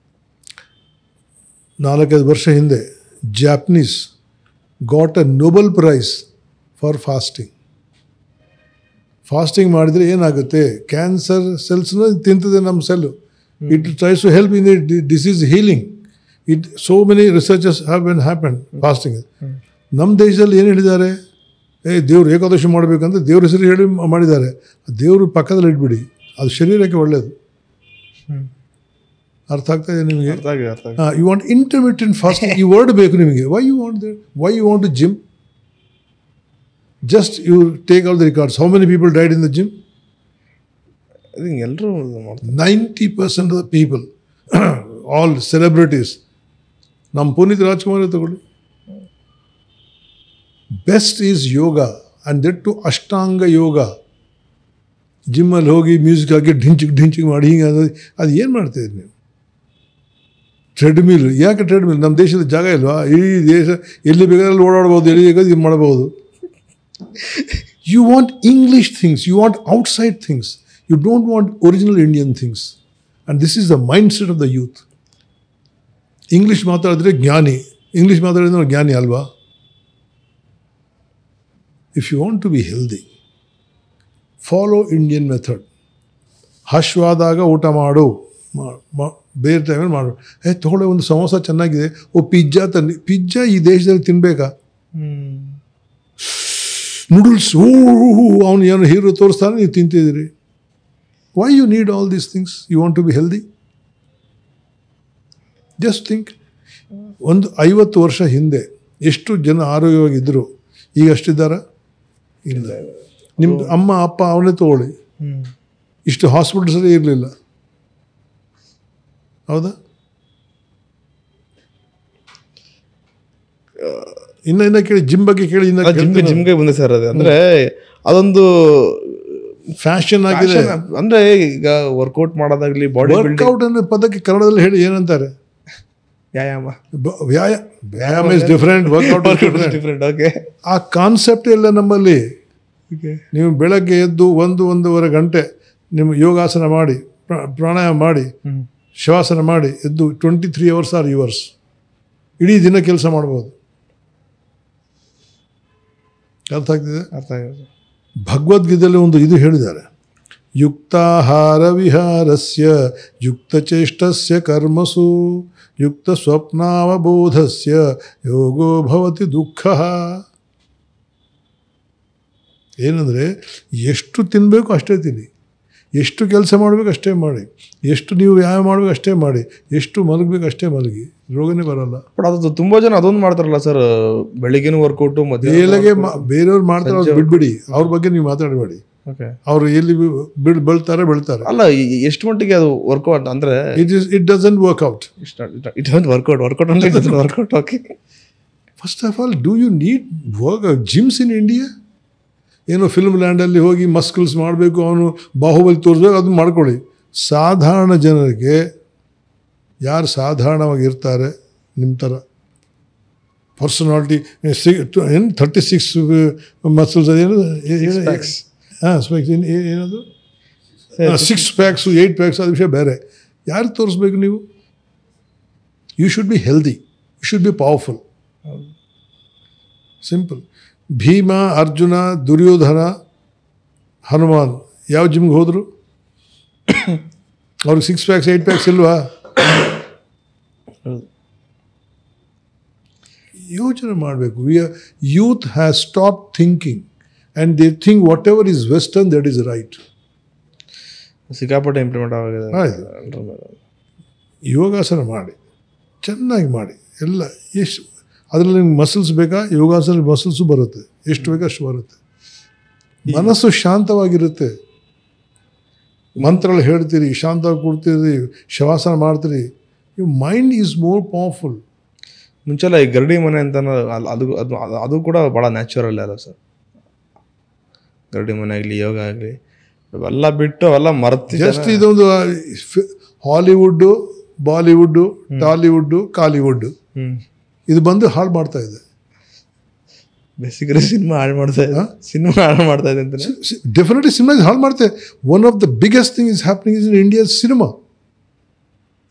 4-5 ವರ್ಷ ಹಿಂದೆ Japanese got a Nobel prize for fasting. Fasting ಮಾಡಿದರೆ ಏನಾಗುತ್ತೆ? ಕ್ಯಾನ್ಸರ್ ಸೆಲ್ಸ್ನ ತಿಂತದೆ ನಮ್ಮ cell. It tries to help in the disease healing. So many researches have been happen fasting. ನಮ್ಮ ದೇಶದಲ್ಲಿ ಏನು ಹೇಳಿದ್ದಾರೆ? ದೇವ್ರು ಏಕಾದಶಿ ಮಾಡಬೇಕಂತ ದೇವ್ರ ಹೆಸರು ಹೇಳಿ ಮಾಡಿದ್ದಾರೆ. ದೇವರು ಪಕ್ಕದಲ್ಲಿ ಇಟ್ಬಿಡಿ, ಅದು ಶರೀರಕ್ಕೆ ಒಳ್ಳೆಯದು. ಅರ್ಥ ಆಗ್ತಾ ಇದೆ ನಿಮಗೆ? ಯು ವಾಂಟ್ ಇಂಟರ್ಮಿಟೆಂಟ್ ಫಾಸ್ಟಿಂಗ್, ಈ ವರ್ಡ್ ಬೇಕು ನಿಮಗೆ. Why you want to gym? Just you take out the records. How many people died in the gym? ಎಲ್ಲರೂ 90% of the people, all celebrities. ನಮ್ಮ ಪುನೀತ್ ರಾಜ್ಕುಮಾರ್ ತಗೊಳ್ಳಿ. Best is yoga, and that too Ashtanga yoga. ಜಿಮ್ಮಲ್ಲಿ ಹೋಗಿ music ಹಾಕಿ ಢಿಂಚಿಗೆ ಮಾಡಿ ಹಿಂಗೆ ಅದು ಏನು ಮಾಡ್ತಾಯಿದ್ರಿ ನೀವು? ಟ್ರೆಡ್ಮಿಲ್. ಯಾಕೆ ಟ್ರೆಡ್ಮಿಲ್? ನಮ್ಮ ದೇಶದ ಜಾಗ ಇಲ್ವಾ? ಇಡೀ ದೇಶ ಎಲ್ಲಿ ಬೇಕಾದ್ರಲ್ಲಿ ಓಡಾಡ್ಬೋದು, ಎಲ್ಲಿ ಬೇಕಾದ್ರೆ ಇದು ಮಾಡ್ಬೋದು. You want English things, you want outside things, you don't want original Indian things. And this is the mindset of the youth. English ಮಾತಾಡಿದ್ರೆ ಜ್ಞಾನಿ, ಇಂಗ್ಲೀಷ್ ಮಾತಾಡಿದ್ರೆ ಜ್ಞಾನಿ ಅಲ್ವಾ? If you want to be healthy, follow Indian method. ಹಶ್ವಾದಾಗ ಊಟ ಮಾಡು, ಬೇರೆ ಟೈಮಲ್ಲಿ ಮಾಡು. ತೊಗೊಳ್ಳೆ ಒಂದು ಸಮೋಸ ಚೆನ್ನಾಗಿದೆ, ಪಿಜ್ಜಾ ತಂದು. ಪಿಜ್ಜಾ ಈ ದೇಶದಲ್ಲಿ ತಿನ್ನಬೇಕಾ? ನೂಡಲ್ಸ್ ಅವನು ಏನು ಹೀರೋ ತೋರಿಸ್ತಾನೆ, ನೀವು ತಿಂತಿದ್ದೀರಿ. Why you need all these things? You want to be healthy? Just think, ಒಂದು 50 ವರ್ಷ ಹಿಂದೆ ಎಷ್ಟು ಜನ ಆರೋಗ್ಯವಾಗಿದ್ದರು, ಈಗ ಅಷ್ಟಿದ್ದಾರಾ? ಇಲ್ಲ. ನಿಮ್ಮ ಅಮ್ಮ ಅಪ್ಪ ಅವನೇ ತಗೊಳ್ಳಿ, ಇಷ್ಟು ಹಾಸ್ಪಿಟಲ್ಸಲ್ಲಿ ಇರಲಿಲ್ಲ. ಹೌದಾ? ಇನ್ನ ಕೇಳಿ, ಜಿಮ್ ಬಗ್ಗೆ ಕೇಳಿ. ಜಿಮ್ಗೆ ಬಂದೆ ಸರ್. ಅದು ಅಂದರೆ ಅದೊಂದು ಫ್ಯಾಷನ್ ಆಗಿದೆ. ಅಂದರೆ ಈಗ ವರ್ಕೌಟ್ ಮಾಡೋದಾಗ್ಲಿ, ಬಾಡಿ ವರ್ಕೌಟ್ ಅನ್ನೋ ಪದಕ್ಕೆ ಕನ್ನಡದಲ್ಲಿ ಹೇಳಿ ಏನಂತಾರೆ? ವ್ಯಾಯಾಮ. ವ್ಯಾಯಾಮ is different, workout different. Okay. ಆ ಕಾನ್ಸೆಪ್ಟ್ ಇಲ್ಲ ನಮ್ಮಲ್ಲಿ. ನೀವು ಬೆಳಗ್ಗೆ ಎದ್ದು 1-1.5 ಗಂಟೆ ನಿಮ್ಮ ಯೋಗಾಸನ ಮಾಡಿ, ಪ್ರಾಣಾಯಾಮ ಮಾಡಿ, ಶ್ವಾಸನ ಮಾಡಿ ಎದ್ದು 23 hours ಆರ್ ಯುವರ್ಸ್. ಇಡೀ ದಿನ ಕೆಲಸ ಮಾಡ್ಬೋದು. ಅರ್ಥ ಆಗ್ತಿದೆ? ಅರ್ಥ ಆಗಿದೆ. ಭಗವದ್ಗೀತೆಯಲ್ಲಿ ಒಂದು ಇದು ಹೇಳಿದ್ದಾರೆ, ಯುಕ್ತಾಹಾರ ವಿಹಾರಸ್ಯ ಯುಕ್ತಚೇಷ್ಟಸ್ಯ ಕರ್ಮಸು ಯುಕ್ತ ಸ್ವಪ್ನಾವಬೋಧಸ್ಯ ಯೋಗೋ ಭವತಿ ದುಃಖ. ಏನಂದರೆ ಎಷ್ಟು ತಿನ್ನಬೇಕು ಅಷ್ಟೇ ತಿನ್ನಿ, ಎಷ್ಟು ಕೆಲಸ ಮಾಡಬೇಕು ಅಷ್ಟೇ ಮಾಡಿ, ಎಷ್ಟು ನೀವು ವ್ಯಾಯಾಮ ಮಾಡಬೇಕು ಅಷ್ಟೇ ಮಾಡಿ, ಎಷ್ಟು ಮಲಗಬೇಕು ಅಷ್ಟೇ ಮಲಗಿ, ರೋಗನೇ ಬರಲ್ಲ. ಬಟ್ ಅದು ತುಂಬ ಜನ ಅದೊಂದು ಮಾಡ್ತಾರಲ್ಲ ಸರ್, ಬೆಳಿಗ್ಗೆನೂ ವರ್ಕೌಟು, ಮಧ್ಯಾಹ್ನ ಬೇರೆಯವ್ರು ಮಾಡ್ತಾರೆ, ಅವ್ರು ಬಿಡ್ಬಿಡಿ, ಅವ್ರ ಬಗ್ಗೆ ನೀವು ಮಾತಾಡಬೇಡಿ. ಅವ್ರು ಎಲ್ಲಿ ಬೆಳ್ತಾರೆ. ಅಲ್ಲ, ಎಷ್ಟು ಮಟ್ಟಿಗೆ ಅದು ವರ್ಕೌಟ್ ಅಂದರೆ it doesn't work out. Workout. Okay. First of all, do you need gyms in India? ಏನೋ ಫಿಲ್ಮ್ ಲ್ಯಾಂಡಲ್ಲಿ ಹೋಗಿ ಮಸ್ಕಲ್ಸ್ ಮಾಡಬೇಕು, ಅವನು ಬಾಹುಬಲಿ ತೋರಿಸ್ಬೇಕು, ಅದನ್ನು ಮಾಡ್ಕೊಳ್ಳಿ. ಸಾಧಾರಣ ಜನರಿಗೆ, ಯಾರು ಸಾಧಾರಣವಾಗಿ ಇರ್ತಾರೆ ನಿಮ್ಮ ಥರ ಪರ್ಸನಾಲಿಟಿ, 36 ಮಸಲ್ಸ್, ಅದೇನು ಏನದು 6 packs 8 packs, ಅದು ವಿಷಯ ಬೇರೆ. ಯಾರು ತೋರಿಸ್ಬೇಕು ನೀವು? You should be healthy, you should be powerful. Simple. Bhima, Arjuna, Duryodhana, Hanuman ಯಾವ ಜಿಮ್ಗೆ ಹೋದರು? ಅವ್ರಿಗೆ 6 packs 8 packs ಇಲ್ವಾ? ಯೋಚನೆ ಮಾಡಬೇಕು. Youth has stop thinking and they think what ever is western that is right. ಸಿಕ್ಕಾಪಟ್ಟೆ ಇಂಪ್ಲಿಮೆಂಟ್ ಆಗಿದೆ. ಯೋಗಾಸನ ಮಾಡಿ, ಚೆನ್ನಾಗಿ ಮಾಡಿ ಎಲ್ಲ. ಎಷ್ಟು ಅದರಲ್ಲಿ ನಿಮ್ಗೆ ಮಸಲ್ಸ್ ಬೇಕಾ? ಯೋಗಾಸನ ಮಸಲ್ಸು ಬರುತ್ತೆ, ಎಷ್ಟು ಬೇಕಾ ಅಷ್ಟು ಬರುತ್ತೆ. ಮನಸ್ಸು ಶಾಂತವಾಗಿರುತ್ತೆ. ಮಂತ್ರಗಳು ಹೇಳ್ತೀರಿ, ಶಾಂತವಾಗಿ ಕೊಡ್ತೀರಿ, ಶವಾಸನ ಮಾಡ್ತೀರಿ, you mind is more powerful. ಮುಂಚೆಲ್ಲ ಈ ಗರಡಿ ಮನೆ ಅಂತ ಅದು ಕೂಡ ಭಾಳ ನ್ಯಾಚುರಲ್ ಅಲ್ಲ ಸರ್. ಗರಡಿ ಮನೆ ಆಗಲಿ, ಯೋಗ ಆಗಲಿ, ಅವೆಲ್ಲ ಬಿಟ್ಟು ಅವೆಲ್ಲ ಮರ್ತಿ. ಜಸ್ಟ್ ಇದೊಂದು ಹಾಲಿವುಡ್ಡು, ಬಾಲಿವುಡ್ಡು, ಟಾಲಿವುಡ್ಡು, ಕಾಲಿವುಡ್ಡು ಇದು ಬಂದು ಹಾಳು ಮಾಡ್ತಾ ಇದೆ. ಬೇಸಿಕಲಿ ಸಿನಿಮಾ ಹಾಳು ಮಾಡ್ತಾ ಇದೆ. ಅಂತ ಡೆಫಿನೆಟ್ಲಿ ಸಿನಿಮಾ ಹಾಳು ಮಾಡ್ತೇವೆ. One of the biggest thing is happening is in India cinema.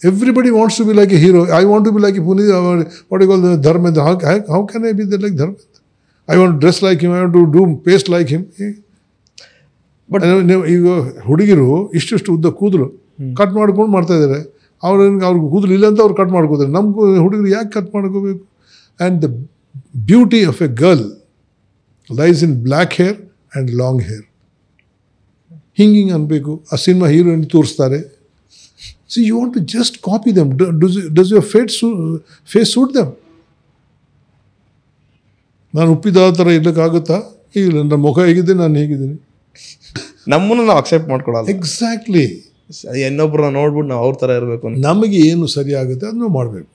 Everybody wants to be like a hero. I want to be like a Punit, what do you call the Dharmendra? How can I be there like Dharmendra? I want to dress like him, I want to do paste like him. But ಈಗ ಹುಡುಗಿರು ಇಷ್ಟು ಉದ್ದ ಕೂದಲು cut ಮಾಡ್ಕೊಂಡು ಮಾಡ್ತಾ ಇದ್ದಾರೆ. ಅವ್ರಿಗೆ ಕೂದಲು ಇಲ್ಲ ಅಂತ ಅವ್ರು ಕಟ್ ಮಾಡ್ಕೋತಾರೆ. ನಮಗೂ ಹುಡುಗರು ಯಾಕೆ ಕಟ್ ಮಾಡ್ಕೋಬೇಕು? And the beauty of A girl lies in black hair and long hair. ಹಿಂಗೆ ಅನ್ಬೇಕು. ಆ ಸಿನಿಮಾ ಹೀರೋಯಿನ್ ತೋರಿಸ್ತಾರೆ. So you want to just copy them. Does your face suit them? ನಾನು ಉಪ್ಪಿದ ಥರ ಇರ್ಲಿಕ್ಕಾಗುತ್ತಾ? ಇಲ್ಲ, ನನ್ನ ಮುಖ ಹೇಗಿದೆ, ನಾನು ಹೇಗಿದ್ದೀನಿ. ನಮ್ಮನ್ನು ನಾವು ಅಕ್ಸೆಪ್ಟ್ ಮಾಡ್ಕೊಳಲ್ಲ. ಎಕ್ಸಾಕ್ಟ್ಲಿ. ಇನ್ನೊಬ್ಬರನ್ನ ನೋಡ್ಬಿಟ್ಟು ನಾವು ಅವ್ರ ಥರ ಇರಬೇಕು. ನಮಗೆ ಏನು ಸರಿ ಆಗುತ್ತೆ ಅದನ್ನು ಮಾಡಬೇಕು.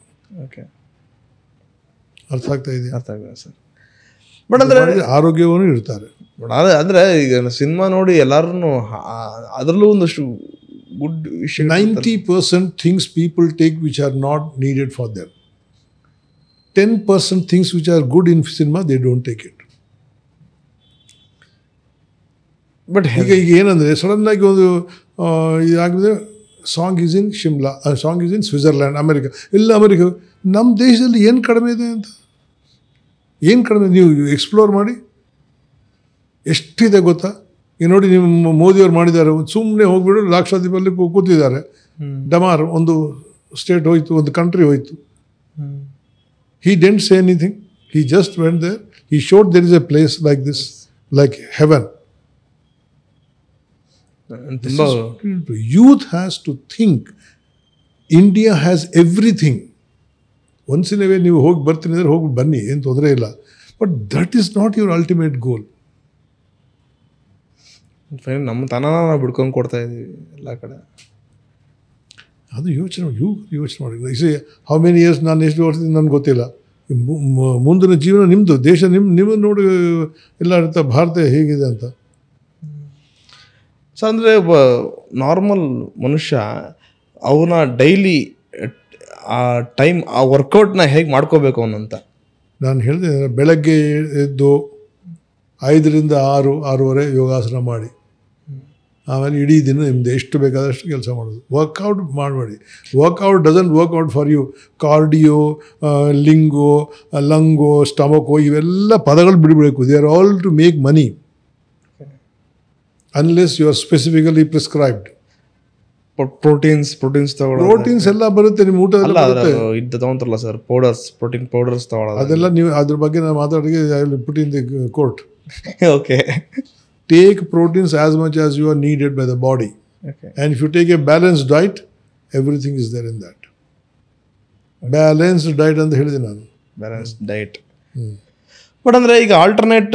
ಓಕೆ, ಅರ್ಥ ಆಗ್ತಾ ಇದೆ? ಅರ್ಥ ಆಗ್ತದೆ ಸರ್. ಬಟ್ ಅಂದರೆ ಆರೋಗ್ಯವನ್ನು ಇರ್ತಾರೆ. ಅಂದರೆ ಈಗ ಸಿನಿಮಾ ನೋಡಿ ಎಲ್ಲರೂ ಅದರಲ್ಲೂ ಒಂದಷ್ಟು good 90% things people take which are not needed for them. 10% things which are good in cinema, they don't take it. But ಈಗ ಏನಂದರೆ ಸಡನ್ ಆಗಿ ಒಂದು ಇದಾಗಿದೆ, song is in Shimla, song is in Switzerland, America, ಎಲ್ಲ ಅಮೆರಿಕ. ನಮ್ಮ ದೇಶದಲ್ಲಿ ಏನು ಕಡಿಮೆ ಇದೆ ಅಂತ, ಏನು ಕಡಿಮೆ? ನೀವು ಎಕ್ಸ್ಪ್ಲೋರ್ ಮಾಡಿ, ಎಷ್ಟಿದೆ ಗೊತ್ತಾ? ಈಗ ನೋಡಿ, ನಿಮ್ಮ ಮೋದಿಯವ್ರು ಮಾಡಿದ್ದಾರೆ, ಸುಮ್ಮನೆ ಹೋಗ್ಬಿಟ್ಟು ಲಕ್ಷಾಧಿಪಲ್ಲಿ ಕೂತಿದ್ದಾರೆ. ಡಮಾರ್ ಒಂದು ಸ್ಟೇಟ್ ಹೋಯ್ತು, ಒಂದು ಕಂಟ್ರಿ ಹೋಯ್ತು. He didn't say anything, he just went there, he showed there is a place like this, like heaven. Youth has to think India has everything. Once in a way ನೀವು ಹೋಗಿ ಬರ್ತೀನಿ ಅಂದರೆ ಹೋಗಿ ಬನ್ನಿ, ಏನು ತೊಂದರೆ ಇಲ್ಲ. But that is not your ultimate goal. ನಮ್ಮ ತನನ ನಾವು ಬಿಡ್ಕೊಂಡು ಕೊಡ್ತಾ ಇದ್ದೀವಿ ಎಲ್ಲ ಕಡೆ. ಅದು ಯೋಚನೆ ಮಾಡಿ. ಹೌ ಮೆನಿ ಇಯರ್ಸ್ ನಾನು ಎಷ್ಟು ವರ್ಷದಿಂದ ನನಗೆ ಗೊತ್ತಿಲ್ಲ. ಮುಂದಿನ ಜೀವನ ನಿಮ್ಮದು, ದೇಶ ನಿಮ್ಮನ್ನು ನೋಡಿ ಎಲ್ಲ ಇರ್ತಾ ಭಾರತ ಹೇಗಿದೆ ಅಂತ. ಸೊ ಅಂದರೆ ನಾರ್ಮಲ್ ಮನುಷ್ಯ ಅವನ ಡೈಲಿ ಆ ಟೈಮ್ ಆ ವರ್ಕೌಟ್ನ ಹೇಗೆ ಮಾಡ್ಕೋಬೇಕು ಅವನಂತ ನಾನು ಹೇಳಿದೆ. ಬೆಳಗ್ಗೆ ಎದ್ದು 5ರಿಂದ 6, 6:30 ಯೋಗಾಸನ ಮಾಡಿ, ಆಮೇಲೆ ಇಡೀ ದಿನ ನಿಮ್ಮದು ಎಷ್ಟು ಬೇಕಾದಷ್ಟು ಕೆಲಸ ಮಾಡೋದು. ವರ್ಕೌಟ್ ಮಾಡಬೇಡಿ. Workout doesn't work out for you. Cardio, ಲಿಂಗೋ, ಲಂಗೋ, ಸ್ಟಮಕೋ ಇವೆಲ್ಲ ಪದಗಳು ಬಿಡಬೇಕು. They are all to make money unless you are specifically prescribed. Proteins ತಗೊಳ್ಳೋದು, ಪ್ರೋಟೀನ್ಸ್ ಎಲ್ಲ ಬರುತ್ತೆ ನಿಮ್ಮ ಊಟದಲ್ಲಿ ಬರುತ್ತೆ. ಇದು ತಗೊಂತಾರಲ್ಲ ಸರ್, ಪ್ರೋಟೀನ್ ಪೌಡರ್ಸ್ ತಗೊಳ್ಳೋದು, ಅದೆಲ್ಲ ನೀವು ಅದ್ರ ಬಗ್ಗೆ ನಾನು ಮಾತಾಡಿಗೆ put in the court. Okay. Take proteins as much as you are needed by the body. Okay. And if you take a balanced diet, everything is there in that. Balanced diet ಅಂತ ಹೇಳಿದೆ ನಾನು. Balanced diet. But ಅಂದರೆ ಈಗ alternate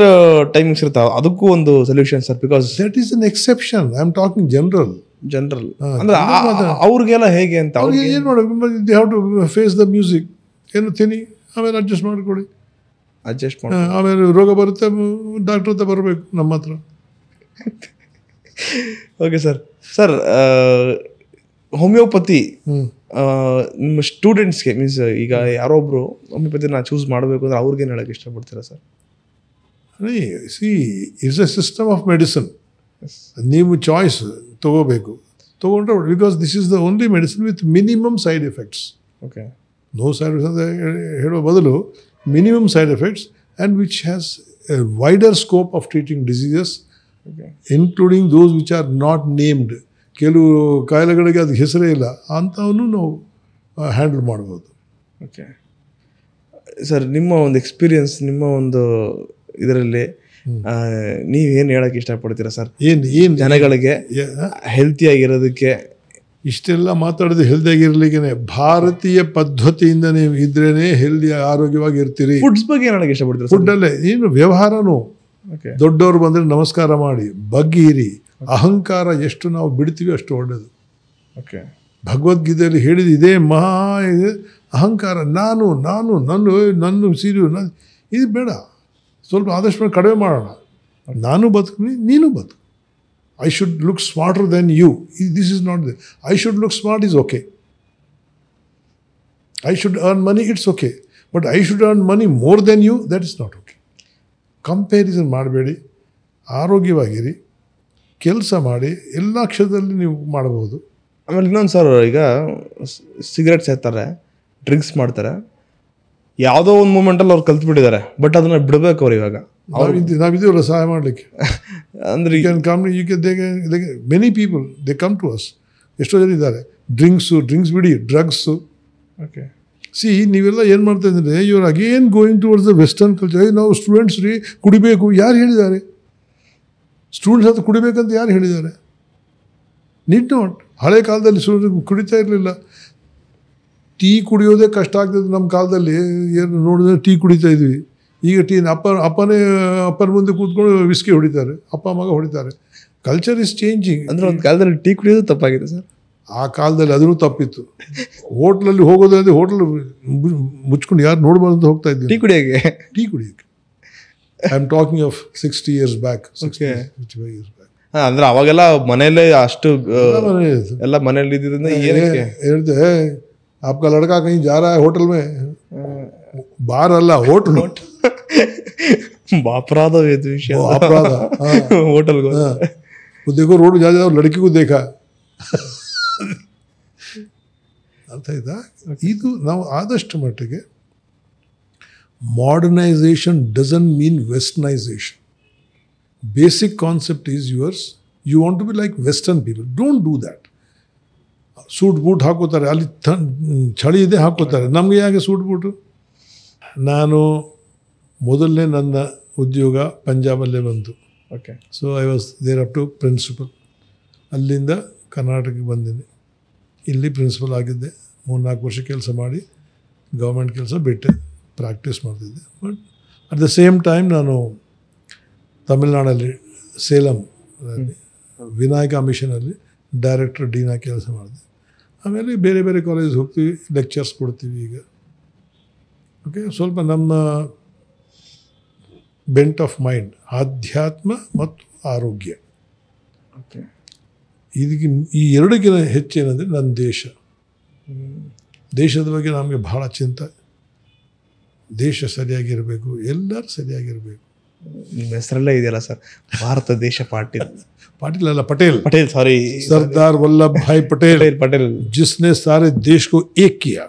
timings ಇರ್ತಾವೆ, ಅದಕ್ಕೂ ಒಂದು solution sir. Because that is an exception. I am talking general. ಅಂದರೆ ಅವ್ರಿಗೆಲ್ಲ ಹೇಗೆ ಅಂತ ಅವ್ರಿಗೆ ಏನು ಮಾಡೋದು, they have to face the music. ಏನು ತಿನ್ನಿ, ಆಮೇಲೆ ಅಡ್ಜಸ್ಟ್ ಮಾಡಿಕೊಡಿ. ಆಮೇಲೆ ರೋಗ ಬರುತ್ತೆ, ಡಾಕ್ಟ್ರ್ ಹತ್ರ ಬರಬೇಕು ನಮ್ಮ ಹತ್ರ. ಓಕೆ ಸರ್, ಹೋಮಿಯೋಪತಿ ನಿಮ್ಮ ಸ್ಟೂಡೆಂಟ್ಸ್ಗೆ, ಮೀನ್ಸ್ ಈಗ ಯಾರೋ ಒಬ್ರು ಹೋಮಿಯೋಪತಿನ ಚೂಸ್ ಮಾಡಬೇಕು ಅಂದ್ರೆ ಅವ್ರಿಗೇನು ಹೇಳಕ್ಕೆ ಇಷ್ಟಪಡ್ತೀರಾ sir? It's a system of medicine. ನೀವು ಚಾಯ್ಸ್ ತಗೊಂಡ್ರೆ, because this is the only medicine with minimum side effects. Okay. No side effects ಅಂತ ಹೇಳೋ ಬದಲು minimum side effects, and which has a wider scope of treating diseases, including those which are not named. ಕೆಲವು ಕಾಯಿಲೆಗಳಿಗೆ ಅದು ಹೆಸರೇ ಇಲ್ಲ, ಅಂಥವನ್ನು ನಾವು handle ಮಾಡ್ಬೋದು. ಓಕೆ ಸರ್, ನಿಮ್ಮ ಒಂದು ಎಕ್ಸ್ಪೀರಿಯನ್ಸ್, ನಿಮ್ಮ ಒಂದು ಇದರಲ್ಲಿ ನೀವೇನು ಹೇಳೋಕ್ಕೆ ಇಷ್ಟಪಡ್ತೀರಾ ಸರ್? ಏನು ಜನಗಳಿಗೆ ಹೆಲ್ತಿಯಾಗಿರೋದಕ್ಕೆ ಇಷ್ಟೆಲ್ಲ ಮಾತಾಡೋದು ಹೆಲ್ದಿಯಾಗಿರ್ಲಿಕ್ಕೆ ಭಾರತೀಯ ಪದ್ಧತಿಯಿಂದ ನೀವು ಇದ್ರೇನೆ ಹೆಲ್ದಿ ಆರೋಗ್ಯವಾಗಿ ಇರ್ತೀರಿ. ಫುಡ್ಸ್ ಬಗ್ಗೆ ಏನು ಹೇಳಕ್ಕೆ ಇಷ್ಟಪಡ್ತೀರಾ? ಫುಡ್ಡಲ್ಲೇ ಏನು ವ್ಯವಹಾರನೂ, ದೊಡ್ಡವರು ಬಂದರೆ ನಮಸ್ಕಾರ ಮಾಡಿ, ಬಗ್ಗಿರಿ. ಅಹಂಕಾರ ಎಷ್ಟು ನಾವು ಬಿಡ್ತೀವಿ ಅಷ್ಟು ಒಳ್ಳೆಯದು. ಓಕೆ. ಭಗವದ್ಗೀತೆಯಲ್ಲಿ ಹೇಳಿದ ಇದೇ ಮಹಾ ಅಹಂಕಾರ, ನನ್ನ ಸೀರಿಯು ಇದು ಬೇಡ. ಸ್ವಲ್ಪ ಆದಷ್ಟು ಕಡಿಮೆ ಮಾಡೋಣ. ನಾನು ಬದುಕ್ತೀನಿ, ನೀನು ಬದುಕು. I should look smarter than you. This is not the. I should look smart is okay. I should earn money, it's okay. But I should earn money more than you, that is not okay. Comparison ಮಾಡಬೇಡಿ. ಆರೋಗ್ಯವಾಗಿರಿ, ಕೆಲಸ ಮಾಡಿ, ಎಲ್ಲ ಕ್ಷೇತ್ರದಲ್ಲಿ ನೀವು ಮಾಡಬಹುದು. ಆಮೇಲೆ ಇನ್ನೊಂದು sir, ಈಗ ಸಿಗರೆಟ್ ಸೇರ್ತಾರೆ, ಡ್ರಿಂಕ್ಸ್ ಮಾಡ್ತಾರೆ, ಯಾವುದೋ ಒಂದು ಮೂಮೆಂಟಲ್ಲಿ ಅವ್ರು ಕಲ್ತ್ಬಿಟ್ಟಿದ್ದಾರೆ. ಬಟ್ ಅದನ್ನು ಬಿಡಬೇಕು ಅವ್ರು. ಇವಾಗ ನಾವಿದ್ದೀವಲ್ಲ ಸಹಾಯ ಮಾಡಲಿಕ್ಕೆ. ಅಂದರೆ many people they come to us. ಎಷ್ಟೋ ಜನ ಇದ್ದಾರೆ. ಡ್ರಿಂಕ್ಸ್ ಬಿಡಿ, ಡ್ರಗ್ಸು. ಓಕೆ. ನೀವೆಲ್ಲ ಏನು ಮಾಡ್ತಾ ಇದ್ದೀರಿ, ಇವ್ರು again going towards the western culture. ನಾವು ಸ್ಟೂಡೆಂಟ್ಸ್ ರೀ, ಕುಡಿಬೇಕು. ಯಾರು ಹೇಳಿದ್ದಾರೆ? ಸ್ಟೂಡೆಂಟ್ಸ್ ಹತ್ರ ಕುಡಿಬೇಕಂತ ಯಾರು ಹೇಳಿದ್ದಾರೆ? Need not. ಹಳೆ ಕಾಲದಲ್ಲಿ ಸ್ಟೂಡೆಂಟ್ಸ್ ಕುಡಿತಾ ಇರಲಿಲ್ಲ. ಟೀ ಕುಡಿಯೋದೇ ಕಷ್ಟ ಆಗ್ತದೆ ನಮ್ಮ ಕಾಲದಲ್ಲಿ. ಏನು ನೋಡಿದ್ರೆ ಟೀ ಕುಡಿತಾ ಇದ್ವಿ. ಈಗ ಅಪ್ಪನ ಮುಂದೆ ಕೂತ್ಕೊಂಡು ವಿಸ್ಕಿ ಹೊಡಿತಾರೆ, ಅಪ್ಪ ಮಗ ಹೊಡಿತಾರೆ. Culture is changing. ಅಂದರೆ ಒಂದು ಕಾಲದಲ್ಲಿ ಟೀ ಕುಡಿಯೋದು ತಪ್ಪಾಗಿದೆ ಸರ್. ಆ ಕಾಲದಲ್ಲಿ ಅದೂ ತಪ್ಪಿತ್ತು. ಹೋಟ್ಲಲ್ಲಿ ಹೋಗೋದಂದ್ರೆ ಹೋಟ್ಲ್ ಮುಚ್ಕೊಂಡು ಯಾರು ನೋಡ್ಬಾರ್ದು ಅಂತ ಹೋಗ್ತಾ ಇದ್ವಿ ಟೀ ಕುಡಿಯೋಕ್ಕೆ. I am talking of 60 years back, 65 years back. ಅಂದರೆ ಅವಾಗೆಲ್ಲ ಮನೆಯಲ್ಲೇ ಅಷ್ಟು ಎಲ್ಲ ಮನೇಲಿ ಇದ್ದಿದ್ದರಿಂದ ಏನಕ್ಕೆ ಹೇಳ್ದೆ, आपका लड़का कहीं जा रहा है होटल में, बार अल्लाह होटल. अपराध विषय, अपराध. होटल को देखो, रोड जा लड़की को देखा. ಅರ್ಥ ಆಯ್ತಾ? ಇದು ನಾವು ಆದಷ್ಟು ಮಟ್ಟಿಗೆ modernisation doesn't mean westernisation. Basic concept is yours. You want to be like western people, don't do that. Suit boot ಹಾಕೋತಾರೆ, ಅಲ್ಲಿ ಚಳಿ ಇದೆ ಹಾಕೋತಾರೆ. ನಮಗೆ ಯಾಕೆ ಸೂಟ್ ಬೂಟು? ನಾನು ಮೊದಲನೇ ನನ್ನ ಉದ್ಯೋಗ ಪಂಜಾಬಲ್ಲೇ ಬಂತು. Okay. So I was there up to principal. ಅಲ್ಲಿಂದ ಕರ್ನಾಟಕಕ್ಕೆ ಬಂದಿನಿ. ಇಲ್ಲಿ ಪ್ರಿನ್ಸಿಪಲ್ ಆಗಿದ್ದೆ. 3-4 ವರ್ಷ ಕೆಲಸ ಮಾಡಿ ಗೌರ್ಮೆಂಟ್ ಕೆಲಸ ಬಿಟ್ಟೆ, ಪ್ರಾಕ್ಟೀಸ್ ಮಾಡ್ತಿದ್ದೆ. But at the same time ನಾನು ತಮಿಳ್ನಾಡಲ್ಲಿ ಸೇಲಂ ವಿನಾಯಕ ಮಿಷನಲ್ಲಿ ಡೈರೆಕ್ಟರ್ ಡೀನ್ ಆಗಿ ಕೆಲಸ ಮಾಡಿದೆ. ಆಮೇಲೆ ಬೇರೆ ಬೇರೆ ಕಾಲೇಜ್ ಹೋಗ್ತೀವಿ, ಲೆಕ್ಚರ್ಸ್ ಕೊಡ್ತೀವಿ. ಈಗ ಓಕೆ, ಸ್ವಲ್ಪ ನಮ್ಮ ಬೆಂಟ್ ಆಫ್ ಮೈಂಡ್ ಆಧ್ಯಾತ್ಮ ಮತ್ತು ಆರೋಗ್ಯ, ಓಕೆ, ಇದಕ್ಕೆ ಈ ಎರಡಕ್ಕಿಂತ ಹೆಚ್ಚೇನಂದರೆ ನನ್ನ ದೇಶದ ಬಗ್ಗೆ ನಮಗೆ ಭಾಳ ಚಿಂತೆ. ದೇಶ ಸರಿಯಾಗಿರಬೇಕು, ಎಲ್ಲರೂ ಸರಿಯಾಗಿರಬೇಕು. ನಿಮ್ಮ ಹೆಸರಲ್ಲೇ ಇದೆಯಲ್ಲ ಸರ್, ಭಾರತ ದೇಶ ಪಾಟೀಲ್. पाटिल अल्लाह पटेल, पटेल सॉरी, सरदार वल्लभ भाई पटेल, पटेल जिसने सारे देश को एक किया.